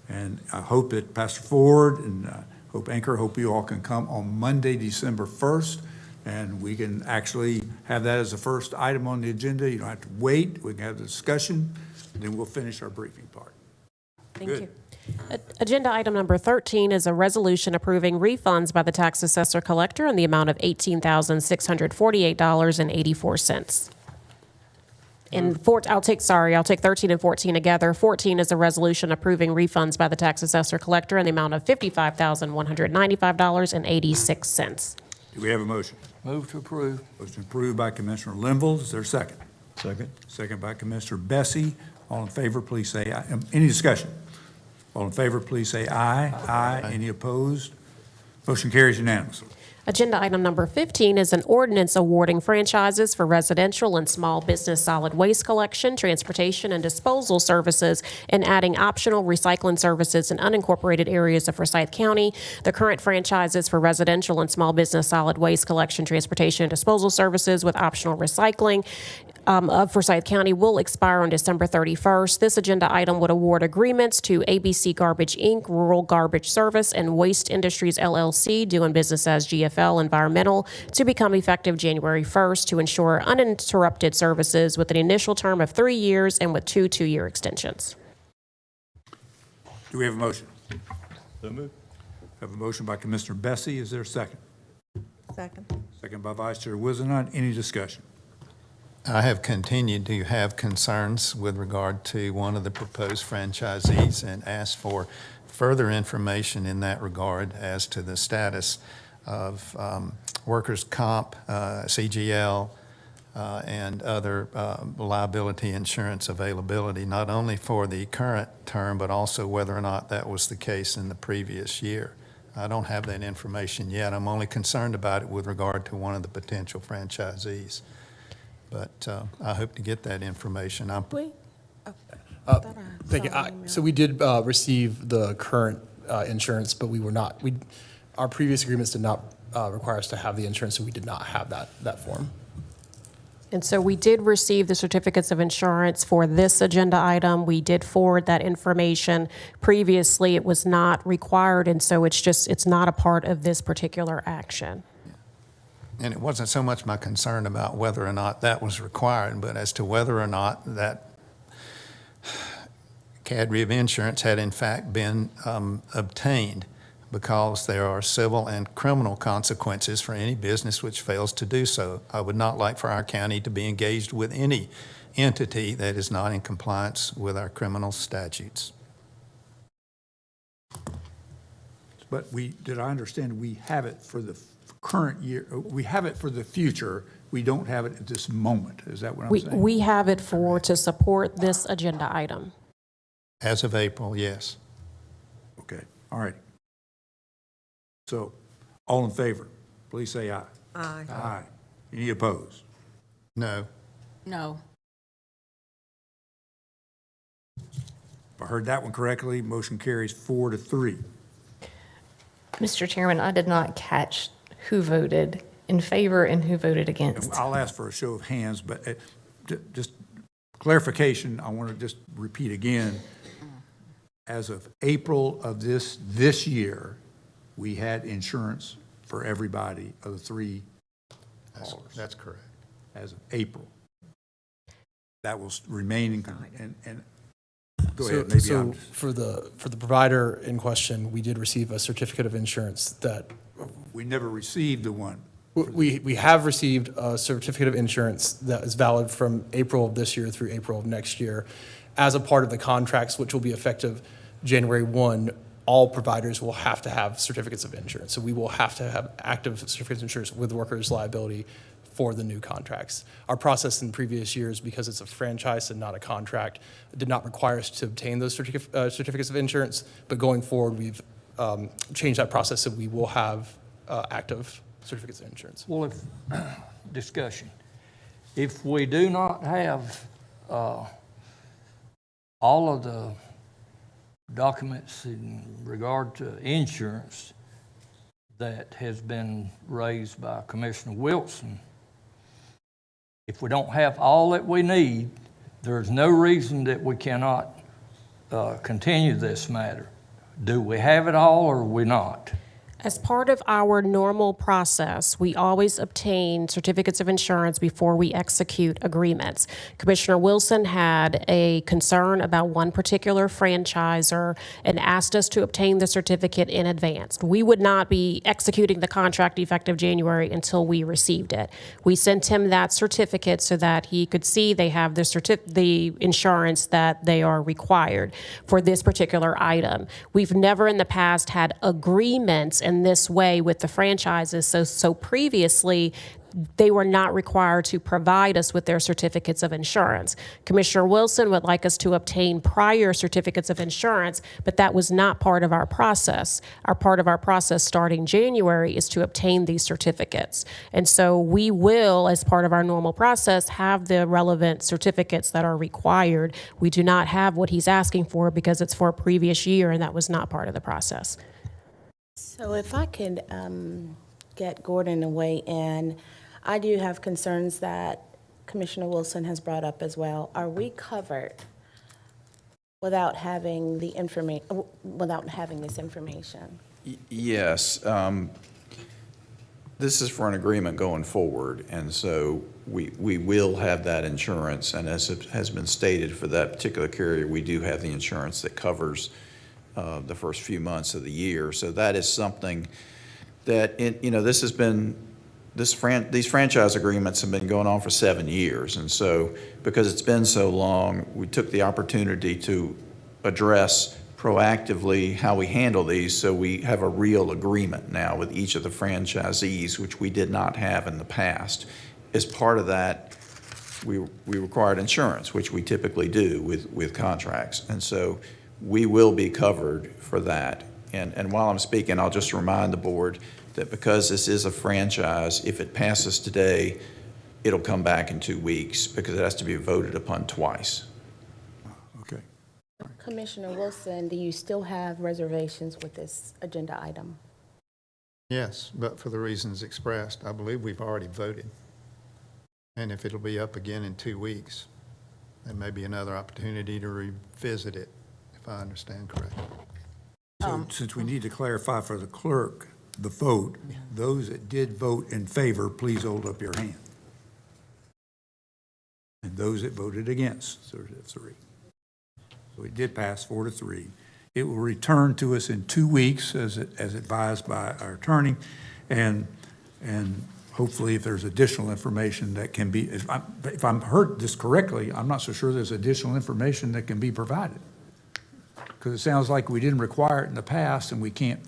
and I hope that Pastor Ford and hope Anchor, hope you all can come on Monday, December 1st, and we can actually have that as the first item on the agenda. You don't have to wait. We can have the discussion, then we'll finish our briefing part. Thank Good. you. Agenda item number 13 is a resolution approving refunds by the tax assessor collector in the amount of $18,648.84. And I'll take 13 and 14 together. 14 is a resolution approving refunds by the tax assessor collector in the amount of $55,195.86. Do we have a motion? Move to approve. Motion approved by Commissioner Linville. Is there a second? Second. Second by Commissioner Bessie. All in favor, please say aye. Any discussion? All in favor, please say aye. Aye. Any opposed? Motion carries unanimously. Agenda item number 15 is an ordinance awarding franchises for residential and small business solid waste collection, transportation, and disposal services, and adding optional recycling services in unincorporated areas of Forsyth County. The current franchises for residential and small business solid waste collection, transportation, and disposal services with optional recycling of Forsyth County will expire on December 31st. This agenda item would award agreements to ABC Garbage, Inc., Rural Garbage Service, and Waste Industries, LLC, doing business as GFL Environmental, to become effective January 1st to ensure uninterrupted services with an initial term of 3 years and with 2 2-year extensions. Do we have a motion? So moved. Have a motion by Commissioner Bessie. Is there a second? Second. Second by Vice Chair Wizenhut. Any discussion? I have continued to have concerns with regard to one of the proposed franchisees and asked for further information in that regard as to the status of workers' comp, CGL, and other liability insurance availability, not only for the current term, but also whether or not that was the case in the previous year. I don't have that information yet. I'm only concerned about it with regard to one of the potential franchisees. But I hope to get that information. Thank you. So we did receive the current insurance, but we were not, our previous agreements did not require us to have the insurance, so we did not have that form. And so we did receive the certificates of insurance for this agenda item. We did forward that information. Previously, it was not required, and so it's not a part of this particular action. And it wasn't so much my concern about whether or not that was required, but as to whether or not that cadre of insurance had in fact been obtained, because there are civil and criminal consequences for any business which fails to do so. I would not like for our county to be engaged with any entity that is not in compliance with our criminal statutes. But did I understand we have it for the current year? We have it for the future. We don't have it at this moment. Is that what I'm saying? We have it to support this agenda item. As of April, yes. Okay, all right. So, all in favor, please say aye. Aye. Aye. Any opposed? No. No. If I heard that one correctly, motion carries 4-3. Mr. Chairman, I did not catch who voted in favor and who voted against. I'll ask for a show of hands, but just clarification, I want to just repeat again. As of April of this year, we had insurance for everybody of the three haulers. That's correct. as of April. That will remain and go ahead, maybe I'm. For the provider in question, we did receive a certificate of insurance that We never received the one. we have received a certificate of insurance that is valid from April of this year through April of next year. As a part of the contracts, which will be effective January 1, all providers will have to have certificates of insurance. So we will have to have active certificates of insurance with workers' liability for the new contracts. Our process in previous years, because it's a franchise and not a contract, did not require us to obtain those certificates of insurance. But going forward, we've changed that process, so we will have active certificates of insurance. Well, if, discussion, if we do not have all of the documents in regard to insurance that has been raised by Commissioner Wilson, if we don't have all that we need, there's no reason that we cannot continue this matter. Do we have it all or are we not? As part of our normal process, we always obtain certificates of insurance before we execute agreements. Commissioner Wilson had a concern about one particular franchisor and asked us to obtain the certificate in advance. We would not be executing the contract effective January until we received it. We sent him that certificate so that he could see they have the insurance that they are required for this particular item. We've never in the past had agreements in this way with the franchises. So previously, they were not required to provide us with their certificates of insurance. Commissioner Wilson would like us to obtain prior certificates of insurance, but that was not part of our process. Our part of our process starting January is to obtain these certificates. And so we will, as part of our normal process, have the relevant certificates that are required. We do not have what he's asking for because it's for a previous year, and that was not part of the process. So if I could get Gordon to weigh in, I do have concerns that Commissioner Wilson has brought up as well. Are we covered without having the without having this information? Yes. This is for an agreement going forward, and so we will have that insurance. And as it has been stated, for that particular carrier, we do have the insurance that covers the first few months of the year. So that is something that, this has been, these franchise agreements have been going on for 7 years. And so because it's been so long, we took the opportunity to address proactively how we handle these, so we have a real agreement now with each of the franchisees, which we did not have in the past. As part of that, we required insurance, which we typically do with contracts. And so we will be covered for that. And while I'm speaking, I'll just remind the board that because this is a franchise, if it passes today, it'll come back in 2 weeks because it has to be voted upon twice. Okay. Commissioner Wilson, do you still have reservations with this agenda item? Yes, but for the reasons expressed, I believe we've already voted. And if it'll be up again in 2 weeks, there may be another opportunity to revisit it, if I understand correctly. So since we need to clarify for the clerk, the vote, those that did vote in favor, please hold up your hand. And those that voted against, so that's 3. So it did pass 4-3. It will return to us in 2 weeks as advised by our attorney. And hopefully if there's additional information that can be, if I'm heard this correctly, I'm not so sure there's additional information that can be provided. Because it sounds like we didn't require it in the past and we can't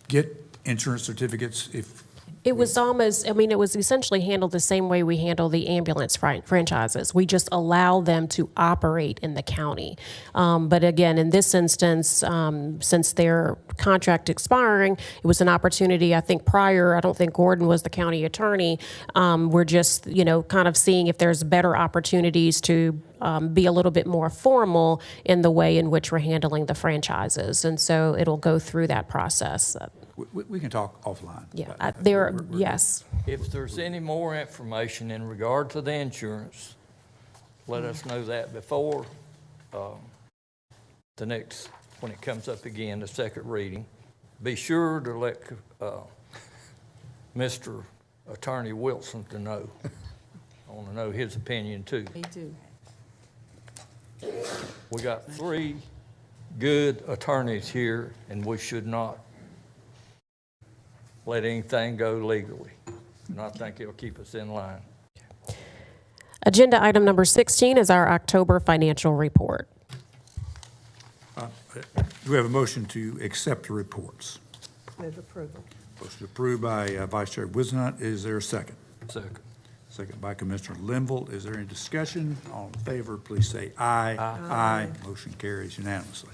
get insurance certificates if. It was almost, it was essentially handled the same way we handle the ambulance franchises. We just allow them to operate in the county. But again, in this instance, since their contract expiring, it was an opportunity, I think prior, I don't think Gordon was the county attorney. We're just, kind of seeing if there's better opportunities to be a little bit more formal in the way in which we're handling the franchises. And so it'll go through that process. We can talk offline. Yeah, yes. If there's any more information in regard to the insurance, let us know that before the next, when it comes up again, the second reading. Be sure to let Mr. Attorney Wilson to know. I want to know his opinion too. Me too. We got 3 good attorneys here, and we should not let anything go legally. And I think it'll keep us in line. Agenda item number 16 is our October financial report. Do we have a motion to accept the reports? Move approval. Motion approved by Vice Chair Wizenhut. Is there a second? Second. Second by Commissioner Linville. Is there any discussion? All in favor, please say aye. Aye. Motion carries unanimously.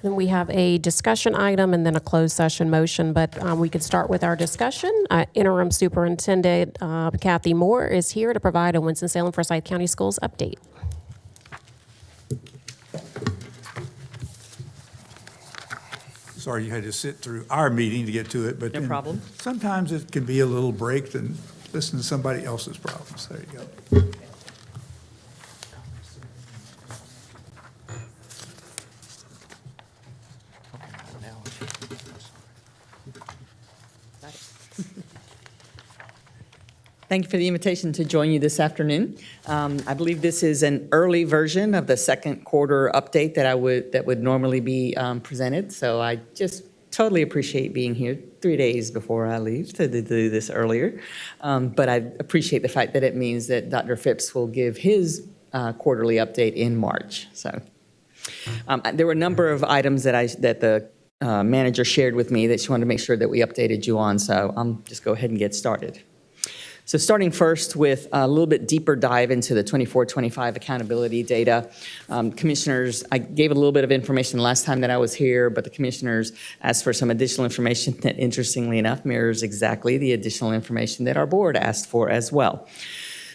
Then we have a discussion item and then a closed session motion, but we could start with our discussion. Interim Superintendent Kathy Moore is here to provide a Winston-Salem Forsyth County Schools update. Sorry you had to sit through our meeting to get to it, but No then problem. sometimes it can be a little break and listen to somebody else's problems. There you go. Thank you for the invitation to join you this afternoon. I believe this is an early version of the second quarter update that would normally be presented. So I just totally appreciate being here 3 days before I leave to do this earlier. But I appreciate the fact that it means that Dr. Phipps will give his quarterly update in March. So there were a number of items that the manager shared with me that she wanted to make sure that we updated you on. So I'll just go ahead and get started. So starting first with a little bit deeper dive into the 24-25 accountability data. Commissioners, I gave a little bit of information last time that I was here, but the commissioners asked for some additional information that, interestingly enough, mirrors exactly the additional information that our board asked for as well.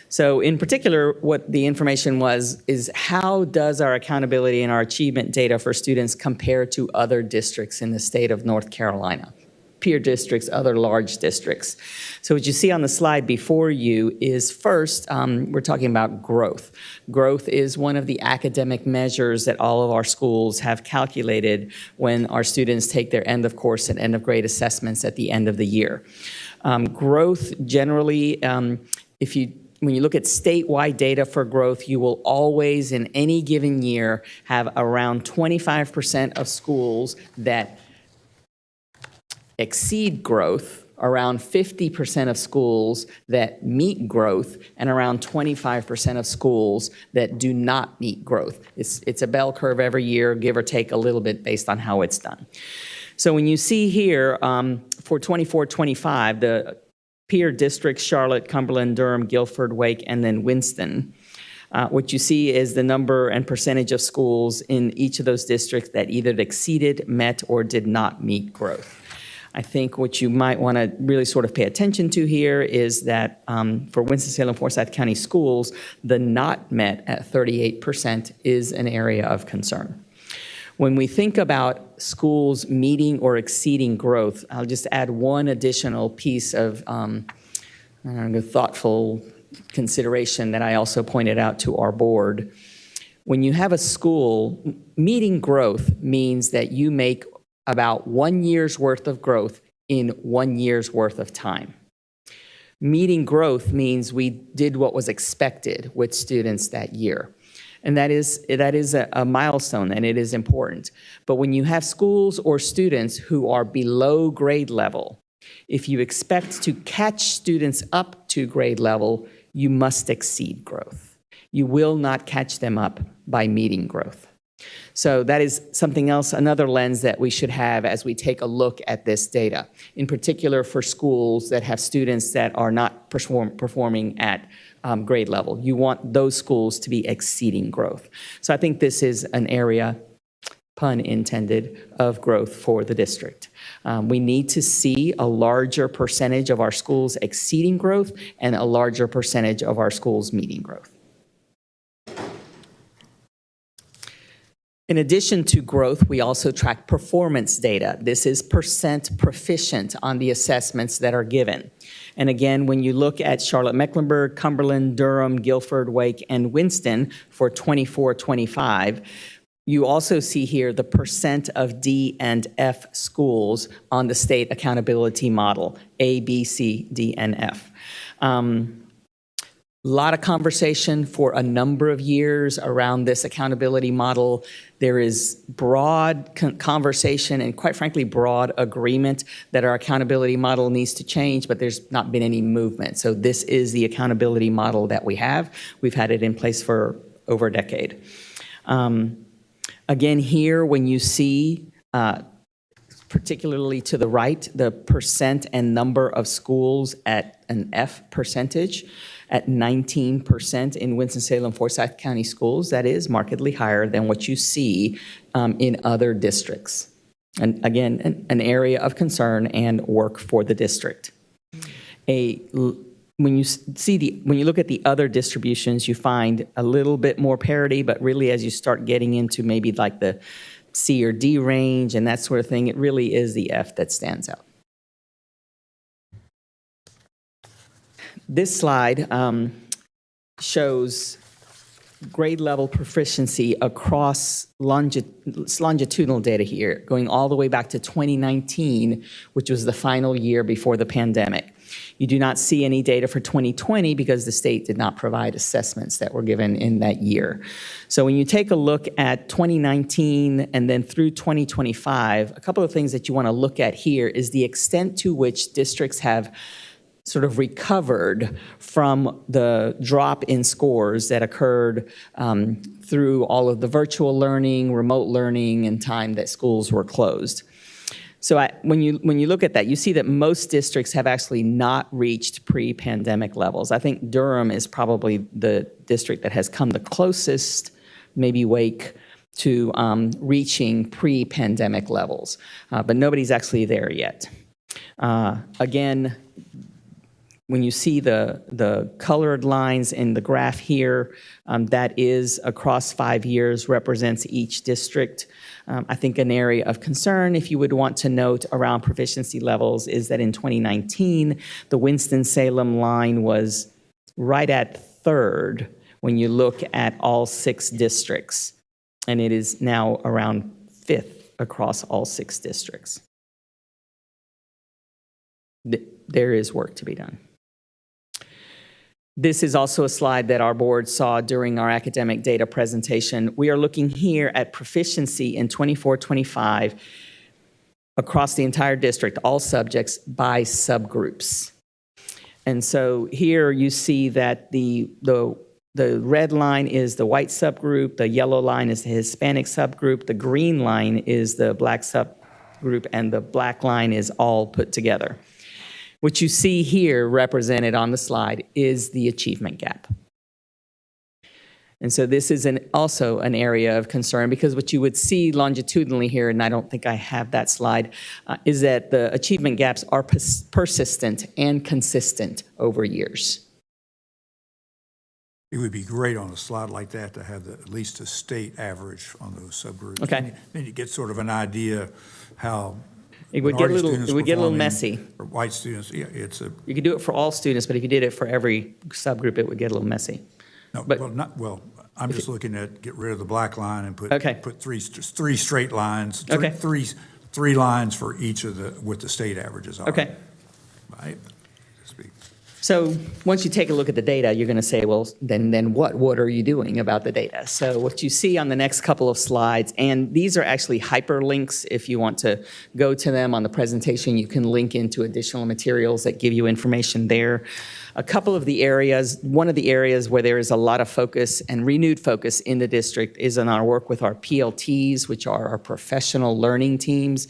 So in particular, what the information was is how does our accountability and our achievement data for students compare to other districts in the state of North Carolina? Peer districts, other large districts. So what you see on the slide before you is first, we're talking about growth. Growth is one of the academic measures that all of our schools have calculated when our students take their end of course and end of grade assessments at the end of the year. Growth generally, when you look at statewide data for growth, you will always in any given year have around 25% of schools that exceed growth, around 50% of schools that meet growth, and around 25% of schools that do not meet growth. It's a bell curve every year, give or take a little bit based on how it's done. So when you see here for 24-25, the peer districts, Charlotte, Cumberland, Durham, Guilford, Wake, and then Winston, what you see is the number and percentage of schools in each of those districts that either exceeded, met, or did not meet growth. I think what you might want to really sort of pay attention to here is that for Winston-Salem Forsyth County Schools, the not met at 38% is an area of concern. When we think about schools meeting or exceeding growth, I'll just add one additional piece of thoughtful consideration that I also pointed out to our board. When you have a school, meeting growth means that you make about 1 year's worth of growth in 1 year's worth of time. Meeting growth means we did what was expected with students that year. And that is a milestone, and it is important. But when you have schools or students who are below grade level, if you expect to catch students up to grade level, you must exceed growth. You will not catch them up by meeting growth. So that is something else, another lens that we should have as we take a look at this data, in particular for schools that have students that are not performing at grade level. You want those schools to be exceeding growth. So I think this is an area, pun intended, of growth for the district. We need to see a larger percentage of our schools exceeding growth and a larger percentage of our schools meeting growth. In addition to growth, we also track performance data. This is percent proficient on the assessments that are given. And again, when you look at Charlotte-Mecklenburg, Cumberland, Durham, Guilford, Wake, and Winston for 24-25, You also see here the percent of D and F schools on the state accountability model, A, B, C, D, and F. A lot of conversation for a number of years around this accountability model. There is broad conversation and, quite frankly, broad agreement that our accountability model needs to change, but there's not been any movement. So this is the accountability model that we have. We've had it in place for over a decade. Again, here, when you see, particularly to the right, the percent and number of schools at an F percentage, at 19% in Winston-Salem, Forsyth County schools, that is markedly higher than what you see in other districts. And again, an area of concern and work for the district. When you look at the other distributions, you find a little bit more parity, but really as you start getting into maybe like the C or D range and that sort of thing, it really is the F that stands out. This slide shows grade level proficiency across longitudinal data here, going all the way back to 2019, which was the final year before the pandemic. You do not see any data for 2020 because the state did not provide assessments that were given in that year. So when you take a look at 2019 and then through 2025, a couple of things that you want to look at here is the extent to which districts have sort of recovered from the drop in scores that occurred through all of the virtual learning, remote learning, and time that schools were closed. So when you look at that, you see that most districts have actually not reached pre-pandemic levels. I think Durham is probably the district that has come the closest, maybe Wake, to reaching pre-pandemic levels, but nobody's actually there yet. Again, when you see the colored lines in the graph here, that is across 5 years, represents each district. I think an area of concern, if you would want to note around proficiency levels, is that in 2019, the Winston-Salem line was right at third when you look at all 6 districts, and it is now around 5th across all 6 districts. There is work to be done. This is also a slide that our board saw during our academic data presentation. We are looking here at proficiency in 24-25 across the entire district, all subjects by subgroups. And so here you see that the red line is the white subgroup, the yellow line is the Hispanic subgroup, the green line is the black subgroup, and the black line is all put together. What you see here represented on the slide is the achievement gap. And so this is also an area of concern because what you would see longitudinally here, and I don't think I have that slide, is that the achievement gaps are persistent and consistent over years. It would be great on a slide like that to have at least a state average on those subgroups. Okay. Then you get sort of an idea how It would get a little performing, messy. For white students, yeah, You could do it for all students, but if you did it for every subgroup, it would get a little messy. no, But- I'm just looking at get rid of the black line and put Okay. three straight lines. Okay. Three lines for each of what the state averages are. Okay. Right? So once you take a look at the data, you're going to say, well, then what? What are you doing about the data? So what you see on the next couple of slides, and these are actually hyperlinks. If you want to go to them on the presentation, you can link into additional materials that give you information there. A couple of the areas, one of the areas where there is a lot of focus and renewed focus in the district is in our work with our PLTs, which are our professional learning teams.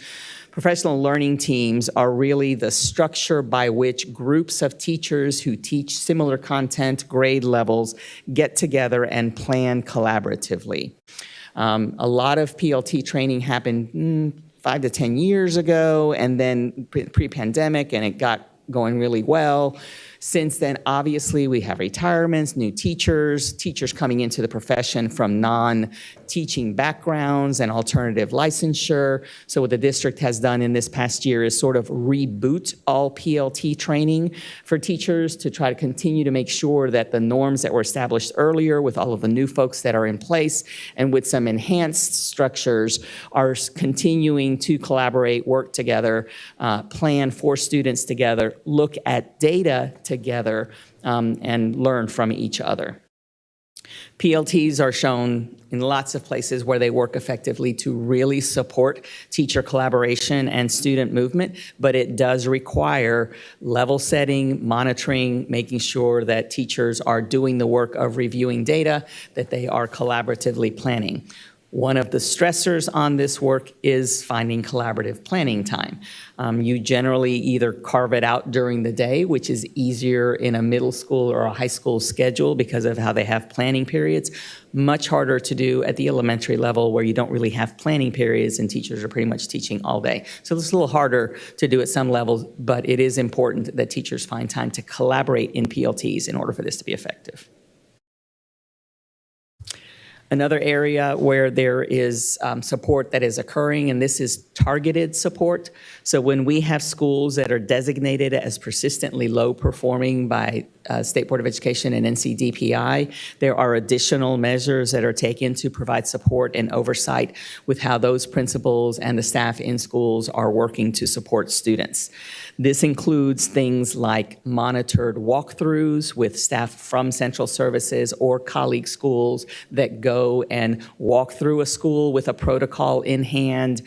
Professional learning teams are really the structure by which groups of teachers who teach similar content, grade levels, get together and plan collaboratively. A lot of PLT training happened 5 to 10 years ago, and then pre-pandemic, and it got going really well. Since then, obviously, we have retirements, new teachers, teachers coming into the profession from non-teaching backgrounds and alternative licensure. So what the district has done in this past year is sort of reboot all PLT training for teachers to try to continue to make sure that the norms that were established earlier with all of the new folks that are in place and with some enhanced structures are continuing to collaborate, work together, plan for students together, look at data together, and learn from each other. PLTs are shown in lots of places where they work effectively to really support teacher collaboration and student movement, but it does require level setting, monitoring, making sure that teachers are doing the work of reviewing data, that they are collaboratively planning. One of the stressors on this work is finding collaborative planning time. You generally either carve it out during the day, which is easier in a middle school or a high school schedule because of how they have planning periods. Much harder to do at the elementary level where you don't really have planning periods and teachers are pretty much teaching all day. So it's a little harder to do at some levels, but it is important that teachers find time to collaborate in PLTs in order for this to be effective. Another area where there is support that is occurring, and this is targeted support. So when we have schools that are designated as persistently low performing by State Board of Education and NCDPI, there are additional measures that are taken to provide support and oversight with how those principals and the staff in schools are working to support students. This includes things like monitored walkthroughs with staff from central services or colleague schools that go and walk through a school with a protocol in hand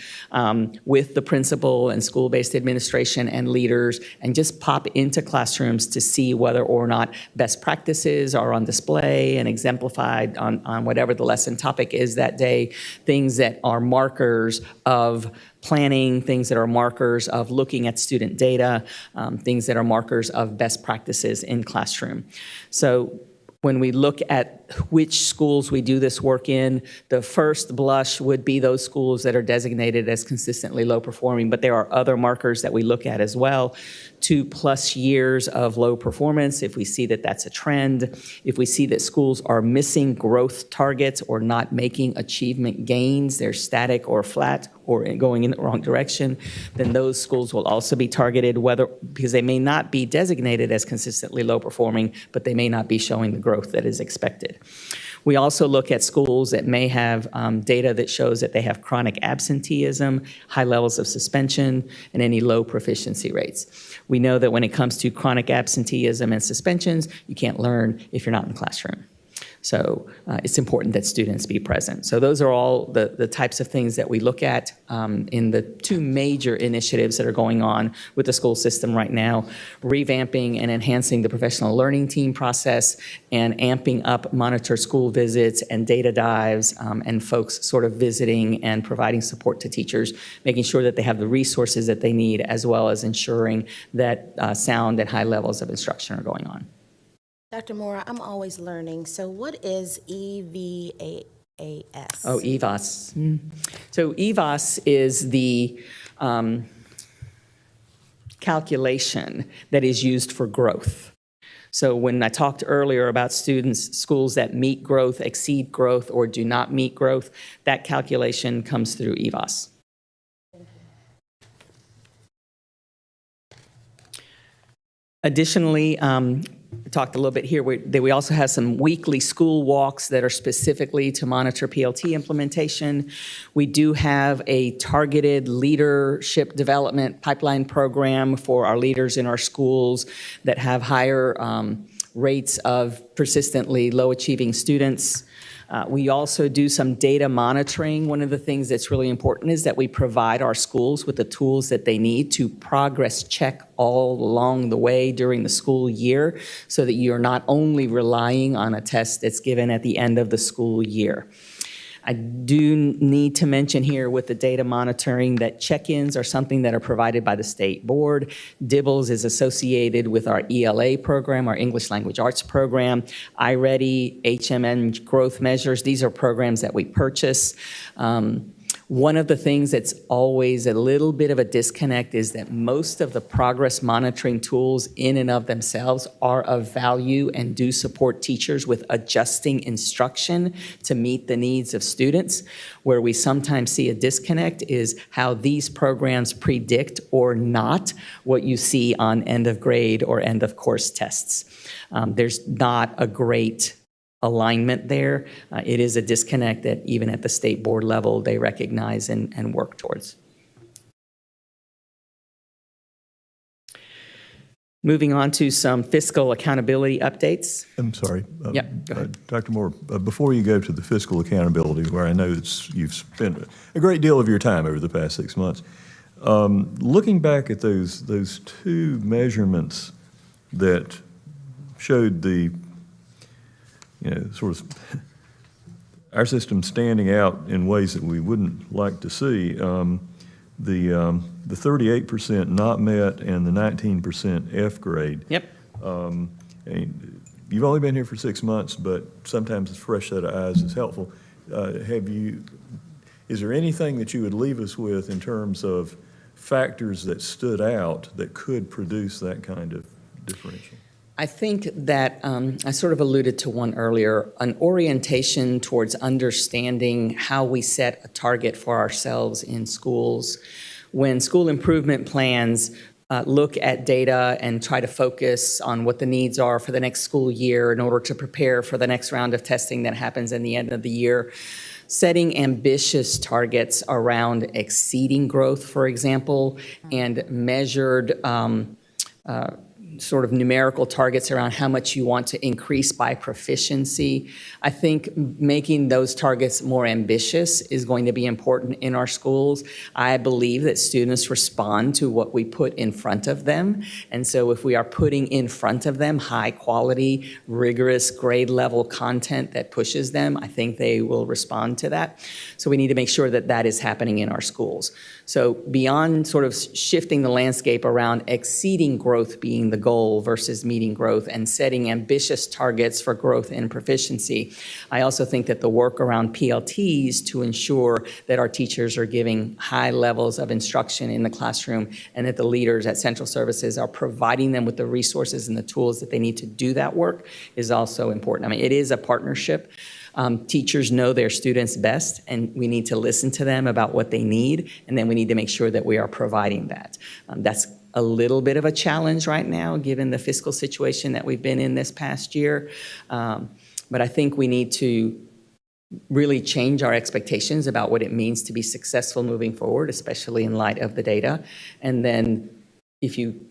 with the principal and school-based administration and leaders, and just pop into classrooms to see whether or not best practices are on display and exemplified on whatever the lesson topic is that day, things that are markers of planning, things that are markers of looking at student data, things that are markers of best practices in classroom. So when we look at which schools we do this work in, the first blush would be those schools that are designated as consistently low performing, but there are other markers that we look at as well. 2+ years of low performance, if we see that that's a trend, if we see that schools are missing growth targets or not making achievement gains, they're static or flat or going in the wrong direction, then those schools will also be targeted, because they may not be designated as consistently low performing, but they may not be showing the growth that is expected. We also look at schools that may have data that shows that they have chronic absenteeism, high levels of suspension, and any low proficiency rates. We know that when it comes to chronic absenteeism and suspensions, you can't learn if you're not in the classroom. So it's important that students be present. So those are all the types of things that we look at in the two major initiatives that are going on with the school system right now, revamping and enhancing the professional learning team process and amping up monitor school visits and data dives and folks sort of visiting and providing support to teachers, making sure that they have the resources that they need, as well as ensuring that sound and high levels of instruction are going on. Dr. Moore, I'm always learning. So what is EVAS? Oh, EVAS. So EVAS is the calculation that is used for growth. So when I talked earlier about schools that meet growth, exceed growth, or do not meet growth, that calculation comes through EVAS. Additionally, we talked a little bit here, we also have some weekly school walks that are specifically to monitor PLT implementation. We do have a targeted leadership development pipeline program for our leaders in our schools that have higher rates of persistently low achieving students. We also do some data monitoring. One of the things that's really important is that we provide our schools with the tools that they need to progress check all along the way during the school year, so that you're not only relying on a test that's given at the end of the school year. I do need to mention here with the data monitoring that check-ins are something that are provided by the state board. DIBELS is associated with our ELA program, our English Language Arts program. iReady, HMN growth measures, these are programs that we purchase. One of the things that's always a little bit of a disconnect is that most of the progress monitoring tools in and of themselves are of value and do support teachers with adjusting instruction to meet the needs of students. Where we sometimes see a disconnect is how these programs predict or not what you see on end of grade or end of course tests. There's not a great alignment there. It is a disconnect that even at the state board level, they recognize and work towards. Moving on to some fiscal accountability updates. I'm sorry. Yep, go ahead. Dr. Moore, before you go to the fiscal accountability, where I know you've spent a great deal of your time over the past 6 months, looking back at those two measurements that showed the, sort of our system standing out in ways that we wouldn't like to see, the 38% not met and the 19% F grade. Yep. And you've only been here for 6 months, but sometimes a fresh set of eyes is helpful. Is there anything that you would leave us with in terms of factors that stood out that could produce that kind of differential? I think that I sort of alluded to one earlier, an orientation towards understanding how we set a target for ourselves in schools. When school improvement plans look at data and try to focus on what the needs are for the next school year in order to prepare for the next round of testing that happens in the end of the year, setting ambitious targets around exceeding growth, for example, and measured sort of numerical targets around how much you want to increase by proficiency. I think making those targets more ambitious is going to be important in our schools. I believe that students respond to what we put in front of them. And so if we are putting in front of them high quality, rigorous grade level content that pushes them, I think they will respond to that. So we need to make sure that that is happening in our schools. So beyond sort of shifting the landscape around exceeding growth being the goal versus meeting growth and setting ambitious targets for growth and proficiency, I also think that the work around PLTs to ensure that our teachers are giving high levels of instruction in the classroom and that the leaders at Central Services are providing them with the resources and the tools that they need to do that work is also important. I mean, it is a partnership. Teachers know their students best, and we need to listen to them about what they need, and then we need to make sure that we are providing that. That's a little bit of a challenge right now, given the fiscal situation that we've been in this past year. But I think we need to really change our expectations about what it means to be successful moving forward, especially in light of the data. And then if you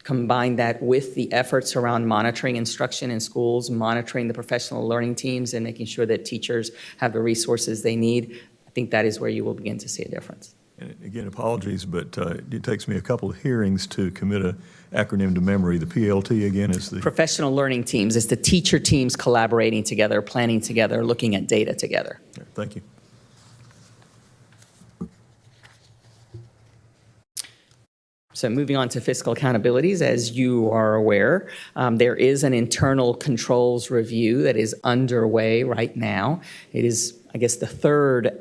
combine that with the efforts around monitoring instruction in schools, monitoring the professional learning teams, and making sure that teachers have the resources they need, I think that is where you will begin to see a difference. And again, apologies, but it takes me a couple of hearings to commit an acronym to memory. The PLT, again, is the... Professional learning teams. It's the teacher teams collaborating together, planning together, looking at data together. Thank you. So moving on to fiscal accountabilities, as you are aware, there is an internal controls review that is underway right now. It is, I guess, the third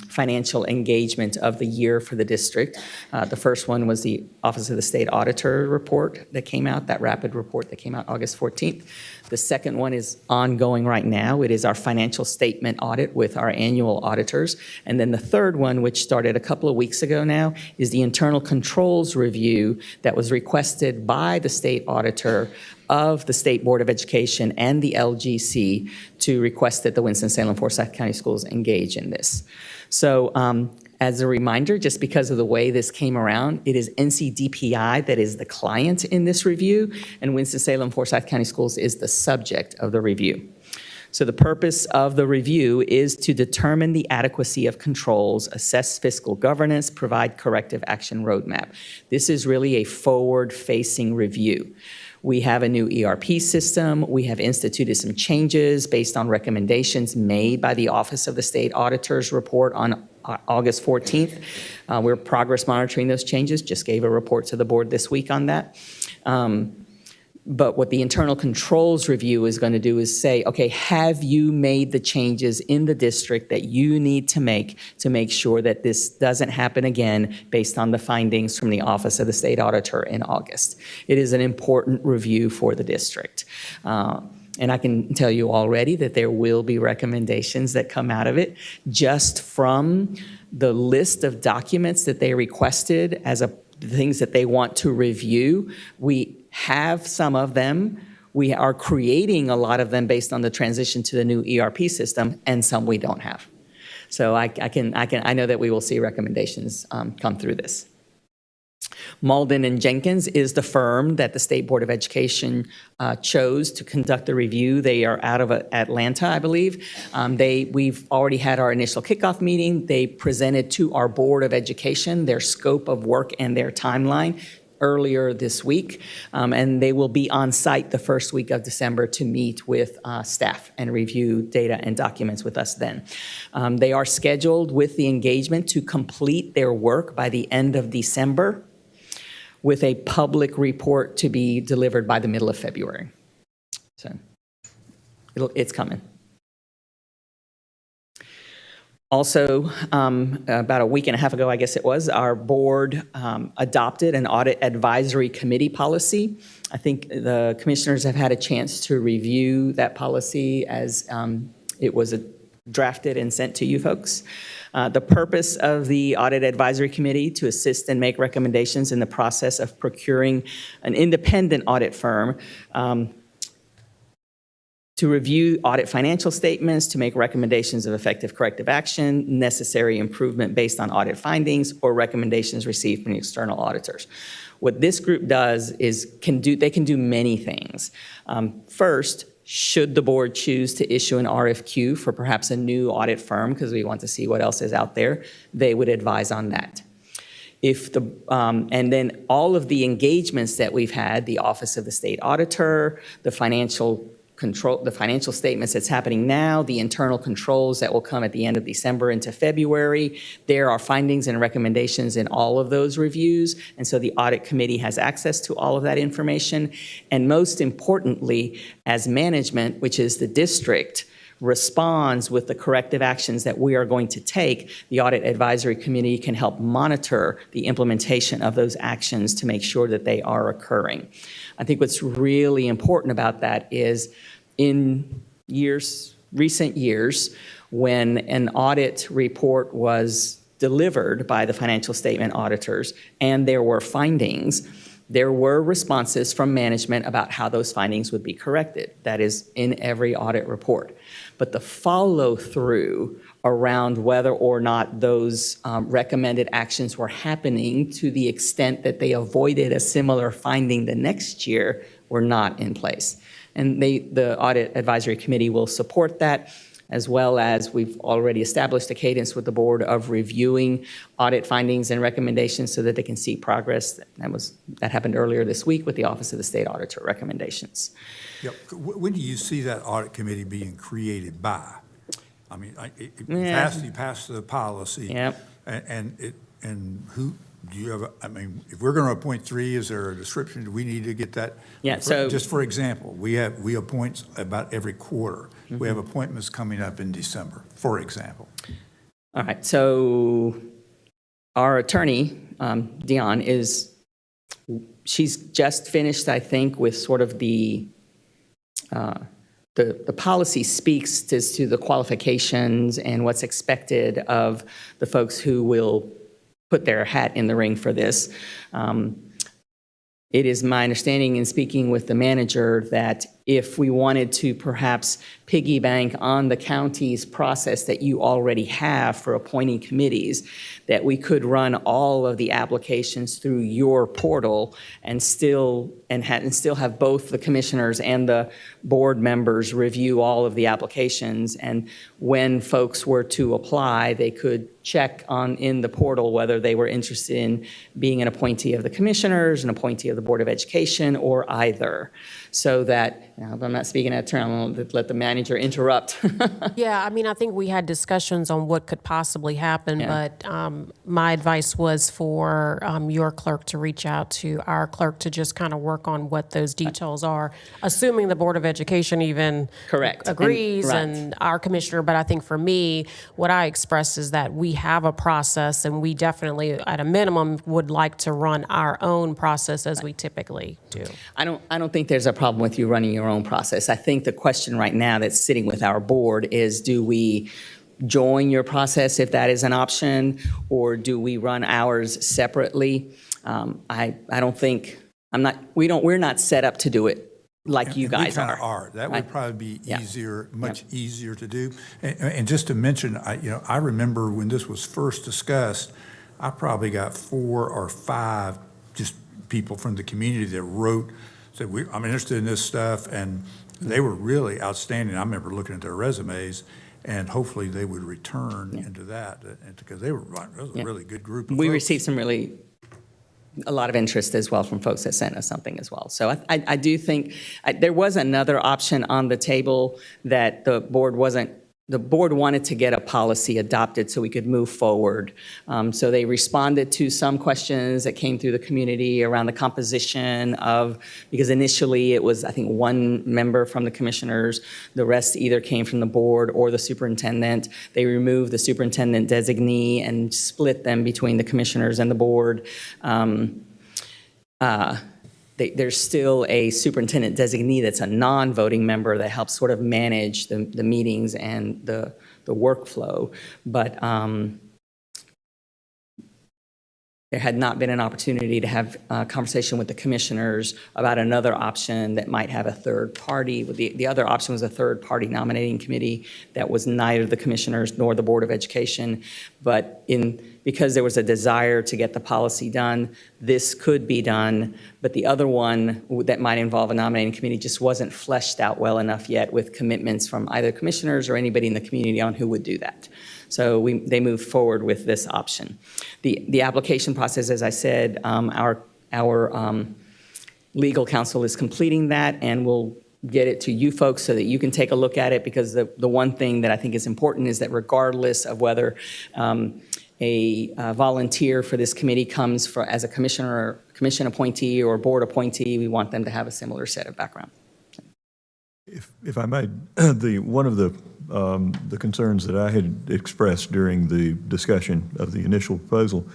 financial engagement of the year for the district. The first one was the Office of the State Auditor report that came out, that rapid report that came out August 14th. The second one is ongoing right now. It is our financial statement audit with our annual auditors. And then the third one, which started a couple of weeks ago now, is the internal controls review that was requested by the state auditor of the State Board of Education and the LGC to request that the Winston-Salem Forsyth County Schools engage in this. So as a reminder, just because of the way this came around, it is NCDPI that is the client in this review, and Winston-Salem Forsyth County Schools is the subject of the review. So the purpose of the review is to determine the adequacy of controls, assess fiscal governance, provide corrective action roadmap. This is really a forward-facing review. We have a new ERP system. We have instituted some changes based on recommendations made by the Office of the State Auditor's report on August 14th. We're progress monitoring those changes, just gave a report to the board this week on that. But what the internal controls review is going to do is say, okay, have you made the changes in the district that you need to make sure that this doesn't happen again based on the findings from the Office of the State Auditor in August? It is an important review for the district. And I can tell you already that there will be recommendations that come out of it just from the list of documents that they requested as things that they want to review. We have some of them. We are creating a lot of them based on the transition to the new ERP system, and some we don't have. So I know that we will see recommendations come through this. Malden and Jenkins is the firm that the State Board of Education chose to conduct the review. They are out of Atlanta, I believe. We've already had our initial kickoff meeting. They presented to our Board of Education their scope of work and their timeline earlier this week, and they will be on site the first week of December to meet with staff and review data and documents with us then. They are scheduled with the engagement to complete their work by the end of December, with a public report to be delivered by the middle of February. So it's coming. Also, about a week and a half ago, I guess it was, our board adopted an audit advisory committee policy. I think the commissioners have had a chance to review that policy as it was drafted and sent to you folks. The purpose of the Audit Advisory Committee to assist and make recommendations in the process of procuring an independent audit firm to review audit financial statements, to make recommendations of effective corrective action, necessary improvement based on audit findings, or recommendations received from the external auditors. What this group does is they can do many things. First, should the board choose to issue an RFQ for perhaps a new audit firm, because we want to see what else is out there, they would advise on that. And then all of the engagements that we've had, the Office of the State Auditor, the financial statements that's happening now, the internal controls that will come at the end of December into February. There are findings and recommendations in all of those reviews, and so the audit committee has access to all of that information. And most importantly, as management, which is the district, responds with the corrective actions that we are going to take, the Audit Advisory Committee can help monitor the implementation of those actions to make sure that they are occurring. I think what's really important about that is in recent years, when an audit report was delivered by the financial statement auditors and there were findings, there were responses from management about how those findings would be corrected. That is in every audit report. But the follow-through around whether or not those recommended actions were happening to the extent that they avoided a similar finding the next year were not in place. And the Audit Advisory Committee will support that, as well as we've already established a cadence with the board of reviewing audit findings and recommendations so that they can see progress. That happened earlier this week with the Office of the State Auditor recommendations. Yep. When do you see that audit committee being created by? I mean, you passed the policy. Yep. And who, do you have, if we're going to appoint three, is there a description? Do we need to get that? Yeah, so. Just for example, we appoint about every quarter. Mm-hmm. We have appointments coming up in December, for example. All right, so our attorney, Dion, she's just finished, I think, with sort of the policy speaks to the qualifications and what's expected of the folks who will put their hat in the ring for this. It is my understanding in speaking with the manager that if we wanted to perhaps piggy bank on the county's process that you already have for appointing committees, that we could run all of the applications through your portal and still have both the commissioners and the board members review all of the applications. And when folks were to apply, they could check in the portal whether they were interested in being an appointee of the commissioners, an appointee of the Board of Education, or either, so that I hope I'm not speaking out of turn. I'm going to let the manager interrupt. Yeah, I mean, I think we had discussions on what could possibly happen, Yeah. but my advice was for your clerk to reach out to our clerk to just kind of work on what those details are, assuming the Board of Education even Correct. agrees Right. and our commissioner. But I think for me, what I expressed is that we have a process, and we definitely, at a minimum, would like to run our own process as we typically do. I don't think there's a problem with you running your own process. I think the question right now that's sitting with our board is, do we join your process if that is an option, or do we run ours separately? I don't think, we're not set up to do it like you guys We kind of are. are. That would probably be Yeah. easier, much easier to do. And just to mention, I remember when this was first discussed, I probably got 4 or 5 just people from the community that wrote, said, I'm interested in this stuff, and they were really outstanding. I remember looking at their resumes, and hopefully they would return into that, and because it was a really good group of We folks. received a lot of interest as well from folks that sent us something as well. So I do think, there was another option on the table that the board wanted to get a policy adopted so we could move forward. So they responded to some questions that came through the community around the composition of, because initially it was, I think, 1 member from the commissioners. The rest either came from the board or the superintendent. They removed the superintendent designee and split them between the commissioners and the board. There's still a superintendent designee that's a non-voting member that helps sort of manage the meetings and the workflow. But there had not been an opportunity to have a conversation with the commissioners about another option that might have a third party. The other option was a third party nominating committee that was neither the commissioners nor the Board of Education. But because there was a desire to get the policy done, this could be done. But the other one that might involve a nominating committee just wasn't fleshed out well enough yet with commitments from either commissioners or anybody in the community on who would do that. So they moved forward with this option. The application process, as I said, our legal counsel is completing that, and we'll get it to you folks so that you can take a look at it, because the one thing that I think is important is that regardless of whether a volunteer for this committee comes as a commissioner, commission appointee, or board appointee, we want them to have a similar set of background. If I may, one of the concerns that I had expressed during the discussion of the initial proposal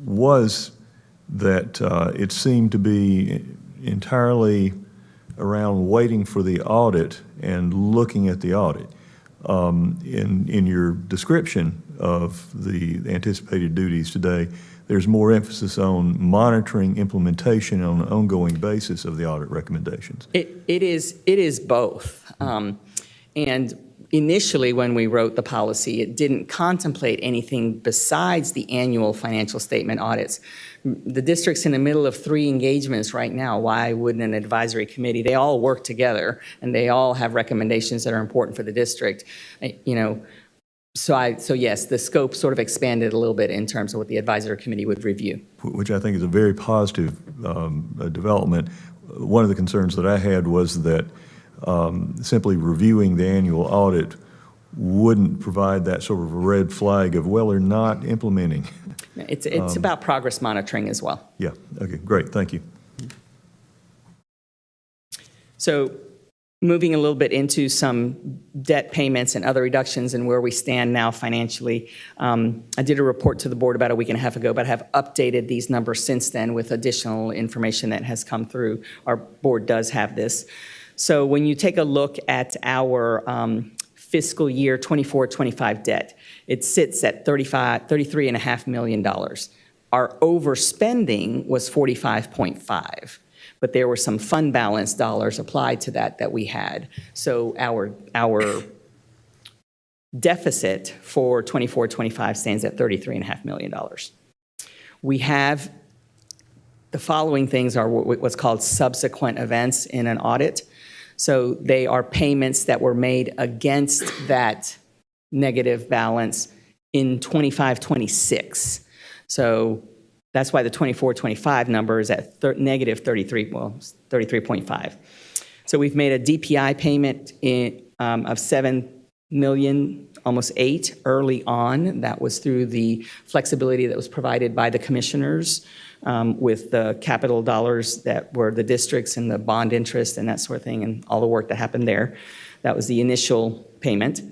was that it seemed to be entirely around waiting for the audit and looking at the audit. In your description of the anticipated duties today, there's more emphasis on monitoring implementation on an ongoing basis of the audit recommendations. It is both. And initially, when we wrote the policy, it didn't contemplate anything besides the annual financial statement audits. The district's in the middle of 3 engagements right now. Why wouldn't an advisory committee? They all work together, and they all have recommendations that are important for the district. So yes, the scope sort of expanded a little bit in terms of what the advisory committee would review. Which I think is a very positive development. One of the concerns that I had was that simply reviewing the annual audit wouldn't provide that sort of a red flag of, well, they're not implementing. It's about progress monitoring as well. Yeah, okay, great, thank you. So moving a little bit into some debt payments and other reductions and where we stand now financially. I did a report to the board about a week and a half ago, but I have updated these numbers since then with additional information that has come through. Our board does have this. So when you take a look at our fiscal year 24-25 debt, it sits at $33.5 million. Our overspending was 45.5. But there were some fund balance dollars applied to that we had. So our deficit for 24-25 stands at $33.5 million. We have the following things are what's called subsequent events in an audit. So they are payments that were made against that negative balance in 25-26. So that's why the 24-25 number is at negative 33.5. So we've made a DPI payment of $7 million, almost $8 million early on. That was through the flexibility that was provided by the commissioners with the capital dollars that were the districts and the bond interest and that sort of thing and all the work that happened there. That was the initial payment.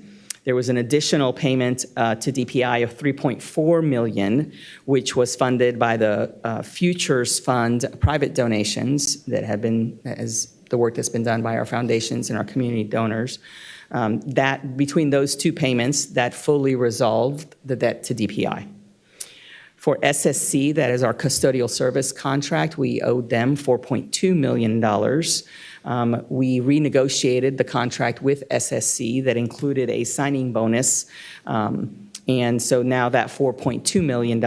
There was an additional payment to DPI of $3.4 million, which was funded by the Futures Fund private donations that have been, as the work that's been done by our foundations and our community donors. That, between those two payments, that fully resolved the debt to DPI. For SSC, that is our custodial service contract, we owed them $4.2 million. We renegotiated the contract with SSC that included a signing bonus. And so now that $4.2 million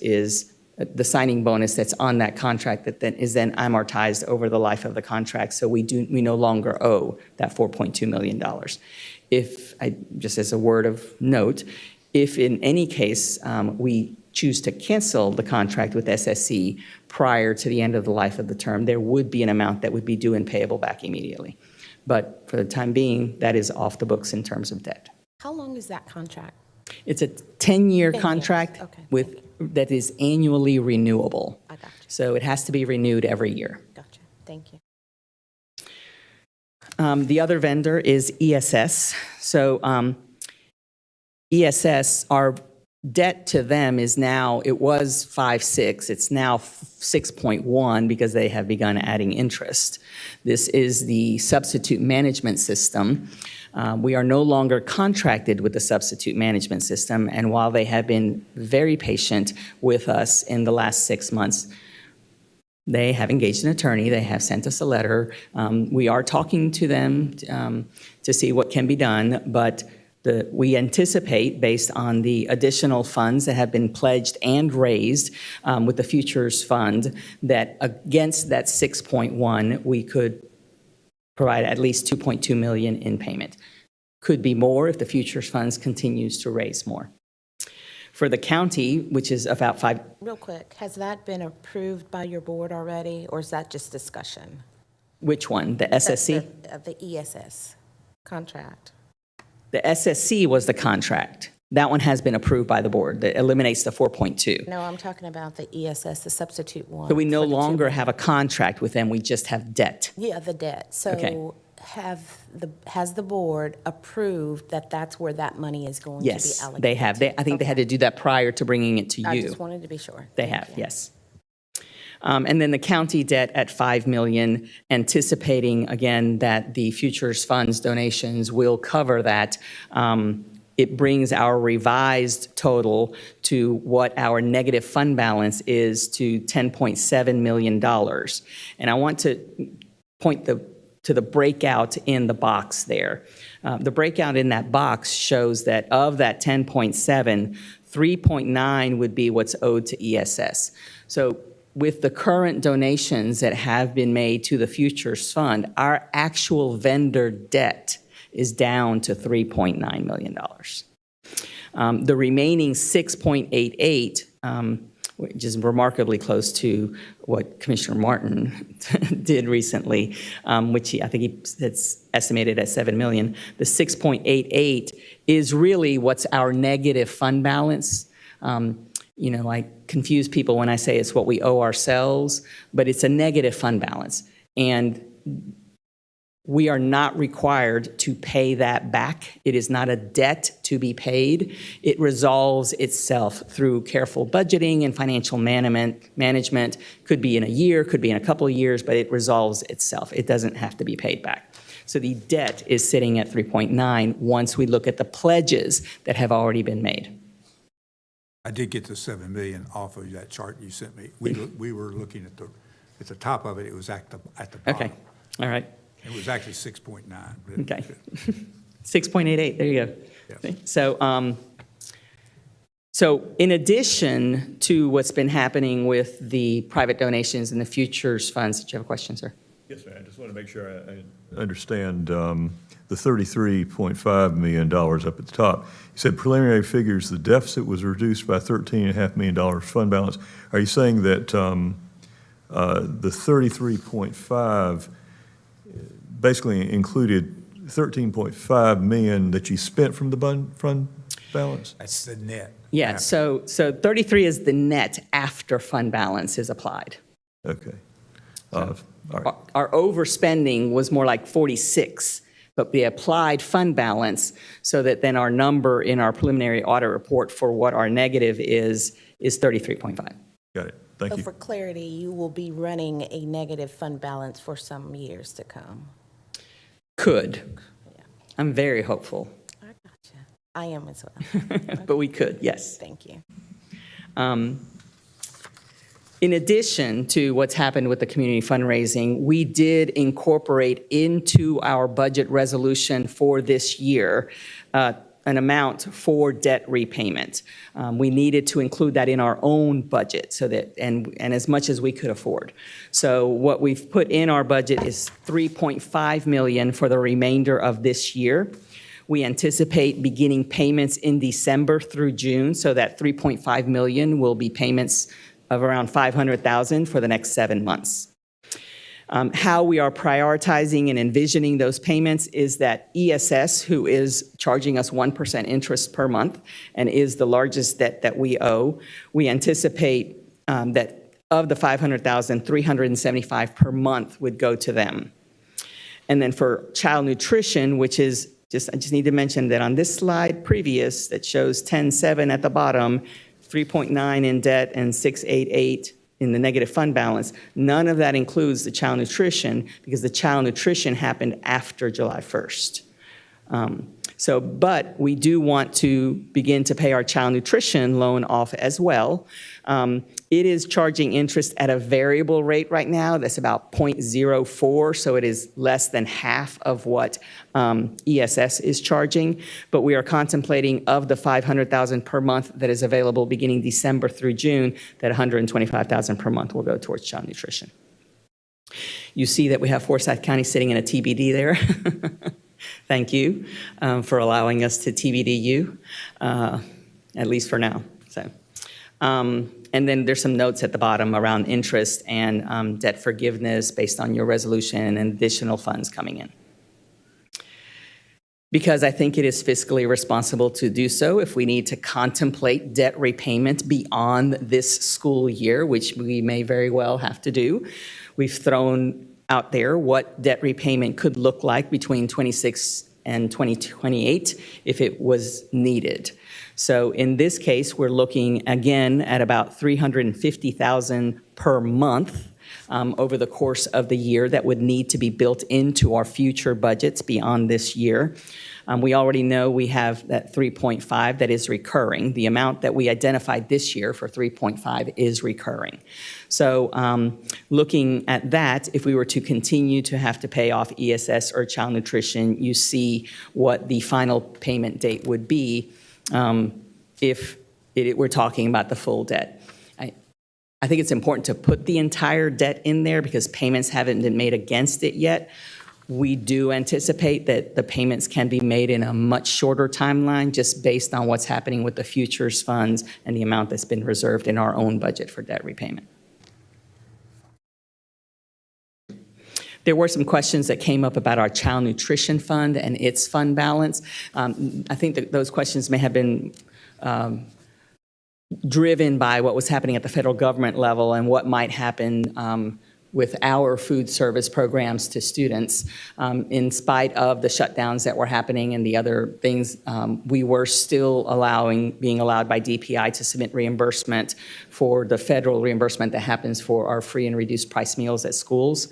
is the signing bonus that's on that contract that then is then amortized over the life of the contract. So we no longer owe that $4.2 million. Just as a word of note, if in any case we choose to cancel the contract with SSC prior to the end of the life of the term, there would be an amount that would be due and payable back immediately. But for the time being, that is off the books in terms of debt. How long is that contract? It's a 10-year 10 years. contract Okay, that is annually renewable. I got you. So it has to be renewed every year. Gotcha. Thank you. The other vendor is ESS. So ESS, our debt to them is now, it was 5.6, it's now 6.1 because they have begun adding interest. This is the substitute management system. We are no longer contracted with the substitute management system, and while they have been very patient with us in the last 6 months, they have engaged an attorney, they have sent us a letter. We are talking to them to see what can be done, but we anticipate, based on the additional funds that have been pledged and raised with the Futures Fund, that against that 6.1, we could provide at least $2.2 million in payment. Could be more if the Futures Funds continues to raise more. For the county, which is about Real quick, has that been approved by your board already, or is that just discussion? which one? The SSC? The ESS contract. The SSC was the contract. That one has been approved by the board. That eliminates the 4.2. No, I'm talking about the ESS, the substitute one. So we no longer have a contract with them, we just have debt. Yeah, the debt. So Okay. has the board approved that that's where that money is going to be Yes, allocated? they have. I think they had to do that prior to bringing it to you. I just wanted to be sure. They have, yes. And then the county debt at $5 million, anticipating, again, that the Futures Funds donations will cover that. It brings our revised total to what our negative fund balance is to $10.7 million. And I want to point to the breakout in the box there. The breakout in that box shows that of that 10.7, 3.9 would be what's owed to ESS. So with the current donations that have been made to the Futures Fund, our actual vendor debt is down to $3.9 million. The remaining 6.88, which is remarkably close to what Commissioner Martin did recently, which I think it's estimated at $7 million. The 6.88 is really what's our negative fund balance. I confuse people when I say it's what we owe ourselves, but it's a negative fund balance. And we are not required to pay that back. It is not a debt to be paid. It resolves itself through careful budgeting and financial management. Could be in a year, could be in a couple of years, but it resolves itself. It doesn't have to be paid back. So the debt is sitting at 3.9 once we look at the pledges that have already been made. I did get the 7 million off of that chart you sent me. We were looking at the top of it. It was at the bottom. Okay, all right. It was actually 6.9. Okay. 6.88, there you go. Yes. So in addition to what's been happening with the private donations and the Futures Funds, did you have a question, sir? Yes, ma'am. I just want to make sure I Understand the $33.5 million up at the top. You said preliminary figures, the deficit was reduced by $13.5 million fund balance. Are you saying that the 33.5 basically included 13.5 million that you spent from the fund balance? That's the net. Yeah, so 33 is the net after fund balance is applied. Okay. All right. Our overspending was more like 46, but the applied fund balance, so that then our number in our preliminary audit report for what our negative is 33.5. Got it. Thank So you. for clarity, you will be running a negative fund balance for some years to come. Could. I'm very hopeful, I am as well. but we could, yes. Thank you. In addition to what's happened with the community fundraising, we did incorporate into our budget resolution for this year an amount for debt repayment. We needed to include that in our own budget so that, and as much as we could afford. So what we've put in our budget is $3.5 million for the remainder of this year. We anticipate beginning payments in December through June, so that $3.5 million will be payments of around $500,000 for the next 7 months. How we are prioritizing and envisioning those payments is that ESS, who is charging us 1% interest per month and is the largest debt that we owe, we anticipate that of the $500,000, $375,000 per month would go to them. And then for child nutrition, which is I just need to mention that on this slide previous that shows 10.7 at the bottom, 3.9 in debt and 688 in the negative fund balance, none of that includes the child nutrition because the child nutrition happened after July 1st. But we do want to begin to pay our child nutrition loan off as well. It is charging interest at a variable rate right now. That's about 0.04, so it is less than half of what ESS is charging. But we are contemplating of the $500,000 per month that is available beginning December through June, that $125,000 per month will go towards child nutrition. You see that we have Forsyth County sitting in a TBD there. Thank you for allowing us to TBD you, at least for now. And then there's some notes at the bottom around interest and debt forgiveness based on your resolution and additional funds coming in. Because I think it is fiscally responsible to do so if we need to contemplate debt repayment beyond this school year, which we may very well have to do. We've thrown out there what debt repayment could look like between 26 and 2028 if it was needed. So in this case, we're looking again at about $350,000 per month over the course of the year that would need to be built into our future budgets beyond this year. We already know we have that 3.5 that is recurring. The amount that we identified this year for 3.5 is recurring. So looking at that, if we were to continue to have to pay off ESS or child nutrition, you see what the final payment date would be if we're talking about the full debt. I think it's important to put the entire debt in there because payments haven't been made against it yet. We do anticipate that the payments can be made in a much shorter timeline just based on what's happening with the futures funds and the amount that's been reserved in our own budget for debt repayment. There were some questions that came up about our child nutrition fund and its fund balance. I think that those questions may have been driven by what was happening at the federal government level and what might happen with our food service programs to students. In spite of the shutdowns that were happening and the other things, we were still being allowed by DPI to submit reimbursement for the federal reimbursement that happens for our free and reduced price meals at schools.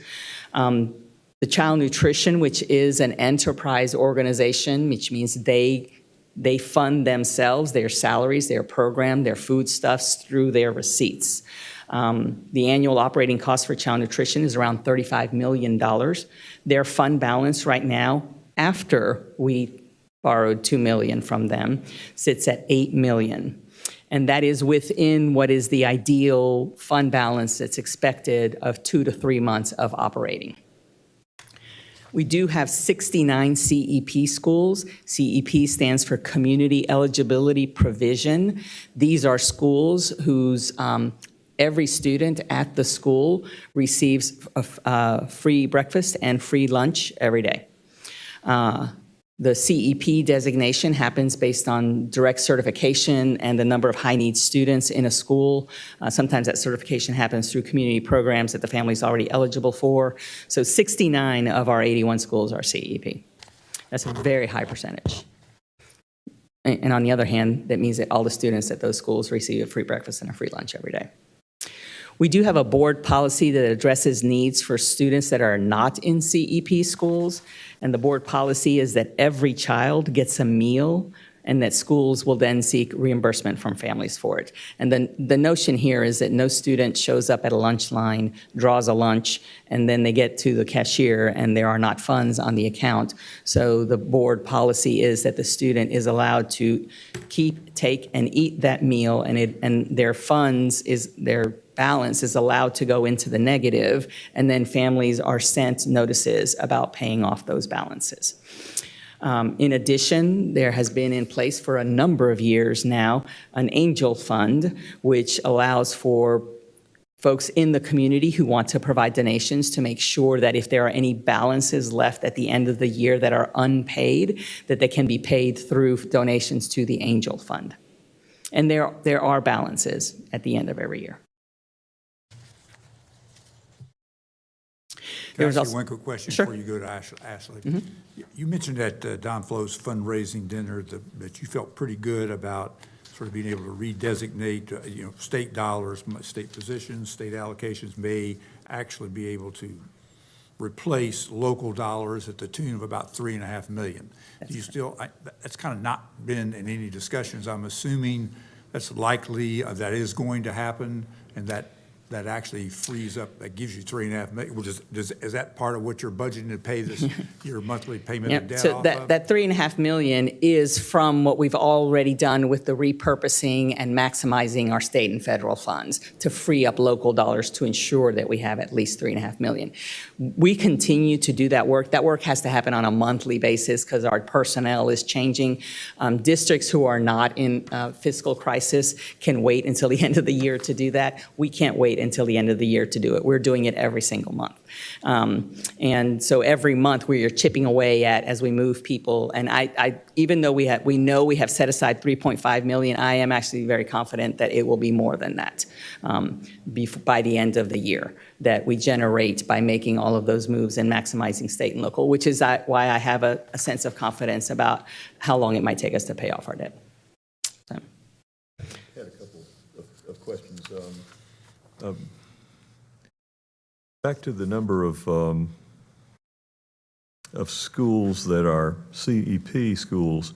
The Child Nutrition, which is an enterprise organization, which means they fund themselves, their salaries, their program, their foodstuffs through their receipts. The annual operating cost for Child Nutrition is around $35 million. Their fund balance right now, after we borrowed $2 million from them, sits at $8 million. And that is within what is the ideal fund balance that's expected of 2 to 3 months of operating. We do have 69 CEP schools. CEP stands for Community Eligibility Provision. These are schools whose every student at the school receives a free breakfast and free lunch every day. The CEP designation happens based on direct certification and the number of high-needs students in a school. Sometimes that certification happens through community programs that the family's already eligible for. So 69 of our 81 schools are CEP. That's a very high percentage. And on the other hand, that means that all the students at those schools receive a free breakfast and a free lunch every day. We do have a board policy that addresses needs for students that are not in CEP schools. And the board policy is that every child gets a meal and that schools will then seek reimbursement from families for it. And then the notion here is that no student shows up at a lunch line, draws a lunch, and then they get to the cashier and there are not funds on the account. So the board policy is that the student is allowed to keep, take, and eat that meal, and their funds their balance is allowed to go into the negative, and then families are sent notices about paying off those balances. In addition, there has been in place for a number of years now an angel fund, which allows for folks in the community who want to provide donations to make sure that if there are any balances left at the end of the year that are unpaid, that they can be paid through donations to the angel fund. And there are balances at the end of every year. Can I There was ask also- you one quick question Sure. before you go to Ashley? Mhm. You mentioned at Don Flo's fundraising dinner that you felt pretty good about sort of being able to redesignate, state dollars, state positions, state allocations may actually be able to replace local dollars at the tune of about $3.5 million. Do you still, that's kind of not been in any discussions. I'm assuming that's likely, that is going to happen, and that actually frees up, that gives you $3.5 million. Well, is that part of what you're budgeting to pay this, your monthly payment of Yep, debt so off that, of? that $3.5 million is from what we've already done with the repurposing and maximizing our state and federal funds to free up local dollars to ensure that we have at least $3.5 million. We continue to do that work. That work has to happen on a monthly basis because our personnel is changing. Districts who are not in fiscal crisis can wait until the end of the year to do that. We can't wait until the end of the year to do it. We're doing it every single month. And so every month we are chipping away at as we move people. And even though we know we have set aside $3.5 million, I am actually very confident that it will be more than that by the end of the year that we generate by making all of those moves and maximizing state and local, which is why I have a sense of confidence about how long it might take us to pay off our debt. So. I had a couple of questions. Back to the number of schools that are CEP schools,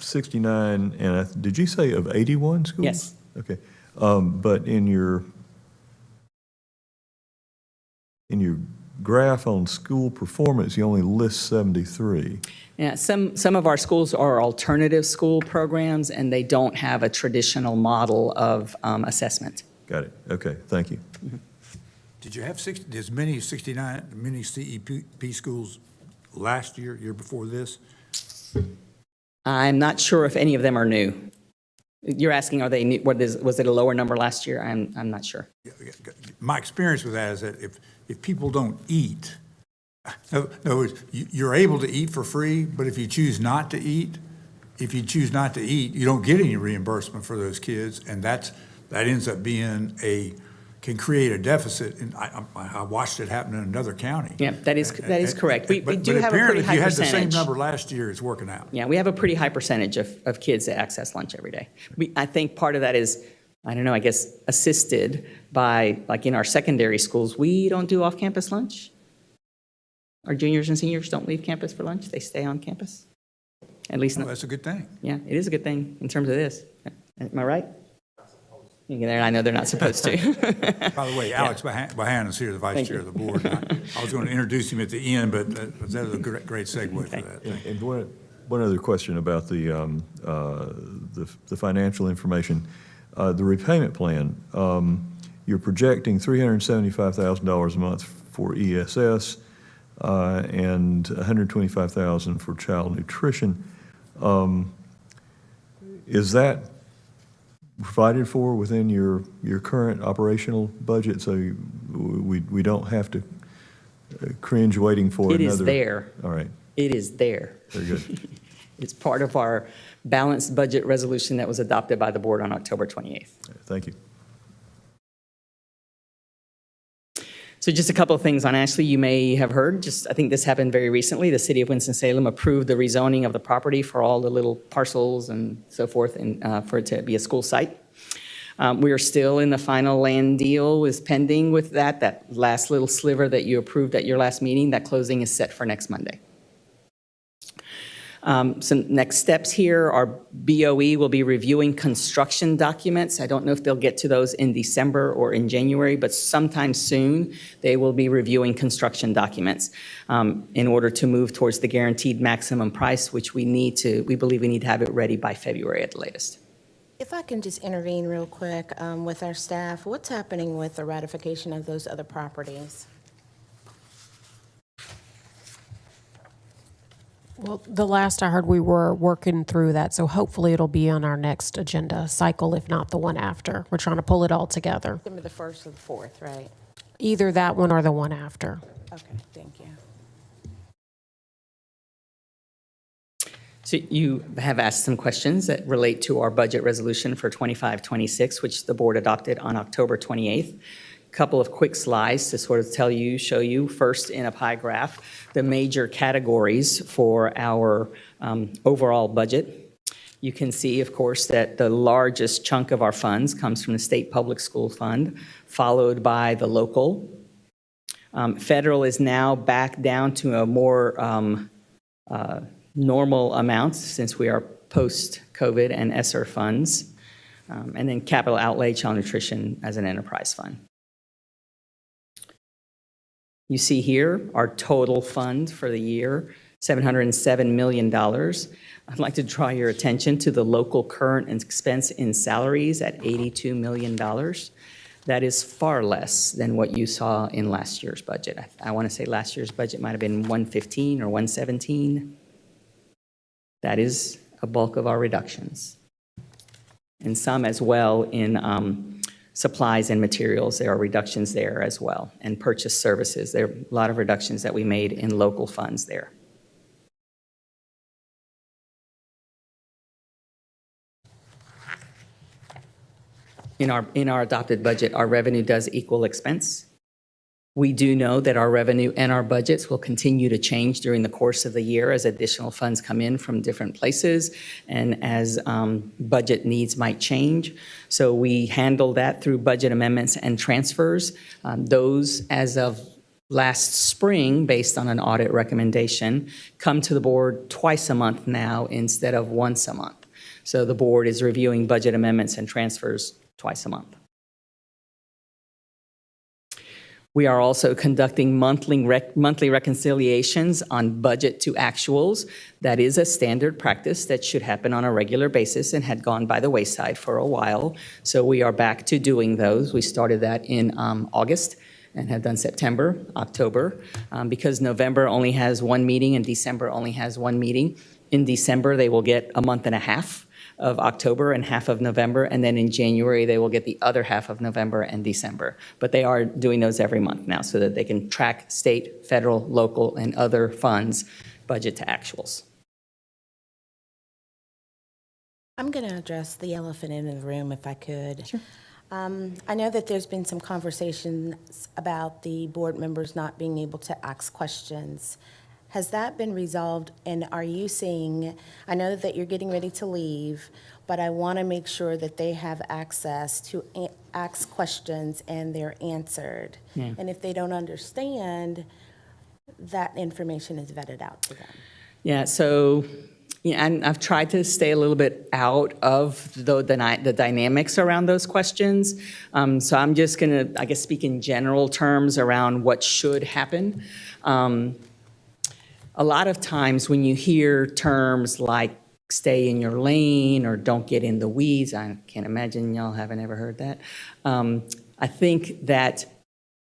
69, and did you say of 81 schools? Yes. Okay. But in your graph on school performance, you only list 73. Yeah, some of our schools are alternative school programs, and they don't have a traditional model of assessment. Got it. Okay, thank you. Did you have as many 69, many CEP schools last year, year before this? I'm not sure if any of them are new. You're asking, are they new? Was it a lower number last year? I'm not sure. My experience with that is that if people don't eat, in other words, you're able to eat for free, but if you choose not to eat, you don't get any reimbursement for those kids, and that ends up being can create a deficit. And I watched it happen in another county. Yeah, that is correct. We do have a But apparently, pretty high if you had the same percentage. number last year, it's working out. Yeah, we have a pretty high percentage of kids that access lunch every day. I think part of that is, I don't know, I guess assisted by, like in our secondary schools, we don't do off-campus lunch. Our juniors and seniors don't leave campus for lunch. They stay on campus. At least, That's a good thing. yeah, it is a good thing in terms of this. Am I right? I know they're not supposed to. By the way, Alex Bahan is here, the vice chair of the board. I was going to introduce him at the end, but that was a great segue for that. And one other question about the financial information. The repayment plan, you're projecting $375,000 a month for ESS and $125,000 for child nutrition. Is that provided for within your current operational budget, so we don't have to cringe waiting for another? It is there. All right, It is there. very good. It's part of our balanced budget resolution that was adopted by the board on October 28th. Thank you. So just a couple of things on Ashley you may have heard. I think this happened very recently. The city of Winston-Salem approved the rezoning of the property for all the little parcels and so forth, and for it to be a school site. We are still in the final land deal is pending with that last little sliver that you approved at your last meeting. That closing is set for next Monday. Some next steps here are BOE will be reviewing construction documents. I don't know if they'll get to those in December or in January, but sometime soon they will be reviewing construction documents in order to move towards the guaranteed maximum price, which we believe we need to have it ready by February at the latest. If I can just intervene real quick with our staff, what's happening with the ratification of those other properties? Well, the last I heard, we were working through that, so hopefully it'll be on our next agenda cycle, if not the one after. We're trying to pull it all together. December the 1st or the 4th, right? Either that one or the one after. Okay, thank you. So you have asked some questions that relate to our budget resolution for 25-26, which the board adopted on October 28th. Couple of quick slides to sort of show you first in a pie graph, the major categories for our overall budget. You can see, of course, that the largest chunk of our funds comes from the state public school fund, followed by the local. Federal is now back down to a more normal amounts since we are post-COVID and ESSER funds. And then capital outlay, child nutrition as an enterprise fund. You see here our total fund for the year, $707 million. I'd like to draw your attention to the local current expense in salaries at $82 million. That is far less than what you saw in last year's budget. I want to say last year's budget might have been 115 or 117. That is a bulk of our reductions. And some as well in supplies and materials, there are reductions there as well. And purchase services, there are a lot of reductions that we made in local funds there. In our adopted budget, our revenue does equal expense. We do know that our revenue and our budgets will continue to change during the course of the year as additional funds come in from different places and as budget needs might change. So we handle that through budget amendments and transfers. Those, as of last spring, based on an audit recommendation, come to the board twice a month now instead of once a month. So the board is reviewing budget amendments and transfers twice a month. We are also conducting monthly reconciliations on budget to actuals. That is a standard practice that should happen on a regular basis and had gone by the wayside for a while. So we are back to doing those. We started that in August and have done September, October. Because November only has one meeting and December only has one meeting. In December, they will get a month and a half of October and half of November, and then in January, they will get the other half of November and December. But they are doing those every month now so that they can track state, federal, local, and other funds budget to actuals. I'm going to address the elephant in the room if I could. Sure. I know that there's been some conversations about the board members not being able to ask questions. Has that been resolved, and are you seeing, I know that you're getting ready to leave, but I want to make sure that they have access to ask questions and they're answered. Yeah. And if they don't understand, that information is vetted out to them. Yeah, so and I've tried to stay a little bit out of the dynamics around those questions. So I'm just going to, I guess, speak in general terms around what should happen. A lot of times when you hear terms like stay in your lane or don't get in the weeds, I can't imagine y'all haven't ever heard that. I think that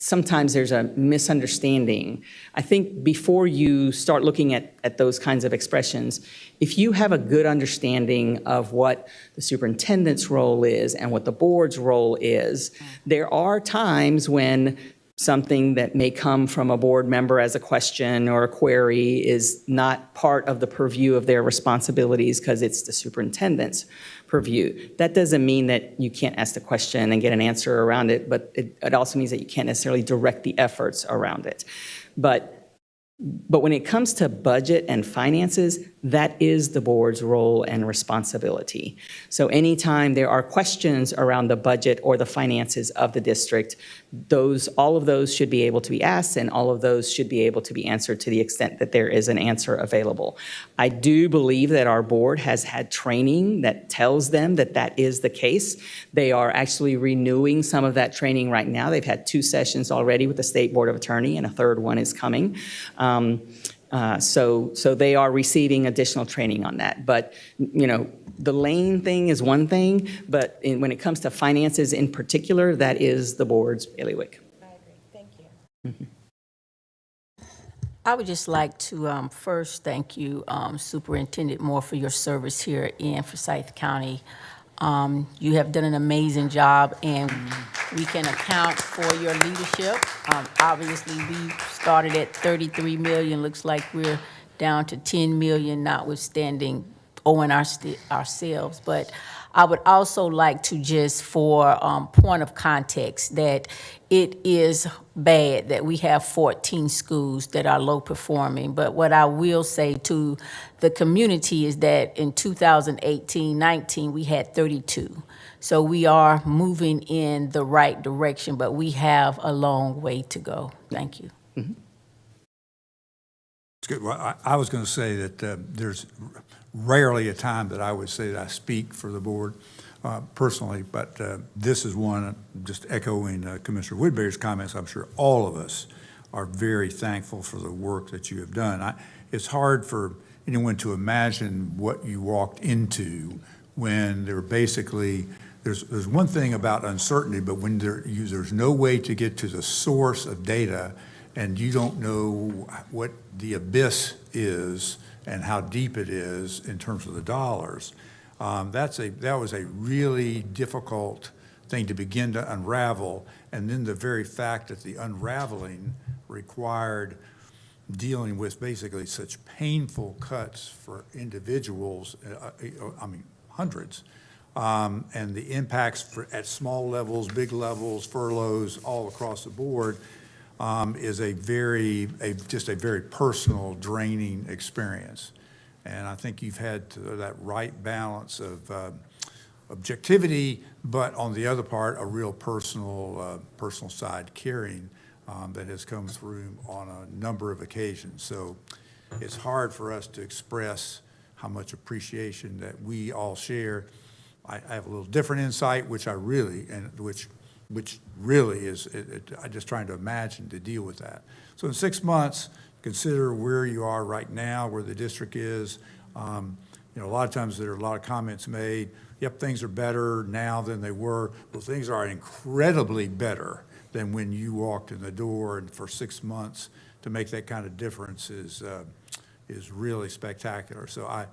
sometimes there's a misunderstanding. I think before you start looking at those kinds of expressions, if you have a good understanding of what the superintendent's role is and what the board's role is, there are times when something that may come from a board member as a question or a query is not part of the purview of their responsibilities because it's the superintendent's purview. That doesn't mean that you can't ask the question and get an answer around it, but it also means that you can't necessarily direct the efforts around it. But when it comes to budget and finances, that is the board's role and responsibility. So anytime there are questions around the budget or the finances of the district, all of those should be able to be asked, and all of those should be able to be answered to the extent that there is an answer available. I do believe that our board has had training that tells them that that is the case. They are actually renewing some of that training right now. They've had 2 sessions already with the State Board of Attorney, and a 3rd one is coming. So they are receiving additional training on that. But, the lane thing is one thing, but when it comes to finances in particular, that is the board's bailiwick. I agree. Thank you. I would just like to first thank you, Superintendent Moore, for your service here in Forsyth County. You have done an amazing job, and we can account for your leadership. Obviously, we started at 33 million. Looks like we're down to 10 million, notwithstanding owing ourselves. But I would also like to just, for point of context, that it is bad that we have 14 schools that are low performing. But what I will say to the community is that in 2018-19, we had 32. So we are moving in the right direction, but we have a long way to go. Thank you. It's good. Well, I was going to say that there's rarely a time that I would say that I speak for the board personally, but this is one, just echoing Commissioner Woodbury's comments, I'm sure all of us are very thankful for the work that you have done. It's hard for anyone to imagine what you walked into when there basically, there's one thing about uncertainty, but when there's no way to get to the source of data and you don't know what the abyss is and how deep it is in terms of the dollars, that was a really difficult thing to begin to unravel. And then the very fact that the unraveling required dealing with basically such painful cuts for individuals, hundreds, and the impacts at small levels, big levels, furloughs, all across the board, is just a very personal, draining experience. And I think you've had that right balance of objectivity, but on the other part, a real personal side caring that has come through on a number of occasions. So it's hard for us to express how much appreciation that we all share. I have a little different insight, which really is, I'm just trying to imagine to deal with that. So in 6 months, consider where you are right now, where the district is. A lot of times there are a lot of comments made, yep, things are better now than they were. Well, things are incredibly better than when you walked in the door, and for 6 months to make that kind of difference is really spectacular. So I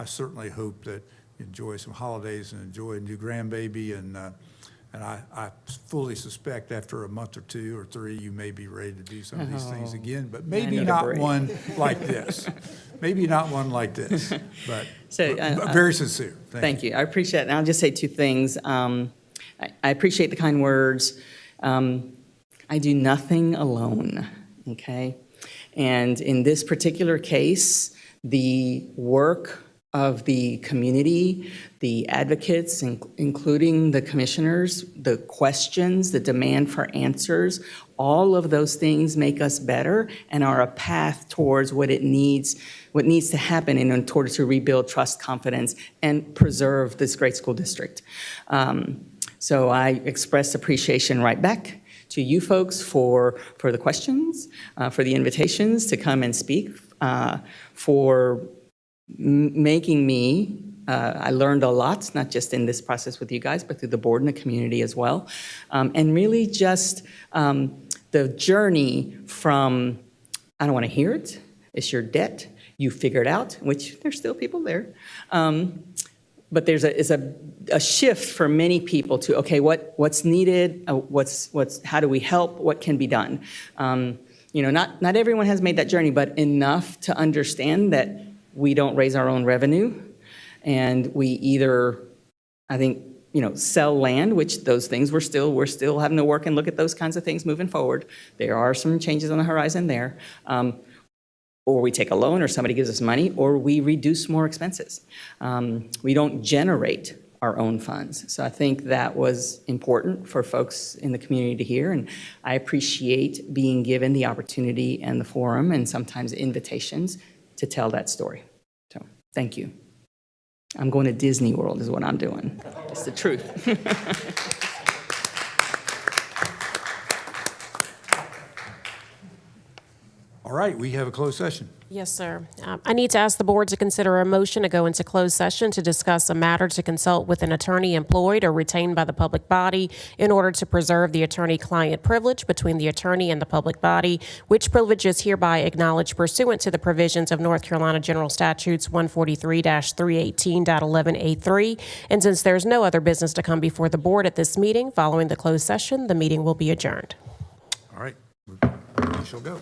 certainly hope that you enjoy some holidays and enjoy a new grandbaby, and I fully suspect after a month or 2 or 3, you may be ready to do some of these things again, but maybe not one like this. Maybe not one like this, but very sincere. Thank you. I appreciate it. And I'll just say 2 things. I appreciate the kind words. I do nothing alone, okay? And in this particular case, the work of the community, the advocates, including the commissioners, the questions, the demand for answers, all of those things make us better and are a path towards what needs to happen in order to rebuild trust, confidence, and preserve this great school district. So I express appreciation right back to you folks for the questions, for the invitations to come and speak, for making me I learned a lot, not just in this process with you guys, but through the board and the community as well. And really just the journey from, I don't want to hear it, it's your debt, you figure it out, which there's still people there. But there's a shift for many people to, okay, what's needed, how do we help, what can be done? Not everyone has made that journey, but enough to understand that we don't raise our own revenue, and we either, I think, sell land, which those things we're still having to work and look at those kinds of things moving forward. There are some changes on the horizon there. Or we take a loan, or somebody gives us money, or we reduce more expenses. We don't generate our own funds. So I think that was important for folks in the community to hear, and I appreciate being given the opportunity and the forum and sometimes invitations to tell that story. So thank you. I'm going to Disney World is what I'm doing. It's the truth. All right, we have a closed session. Yes, sir. I need to ask the board to consider a motion to go into closed session to discuss a matter to consult with an attorney employed or retained by the public body in order to preserve the attorney-client privilege between the attorney and the public body, which privilege is hereby acknowledged pursuant to the provisions of North Carolina General Statutes 143-318.11A3. And since there's no other business to come before the board at this meeting, following the closed session, the meeting will be adjourned. All right, we shall go.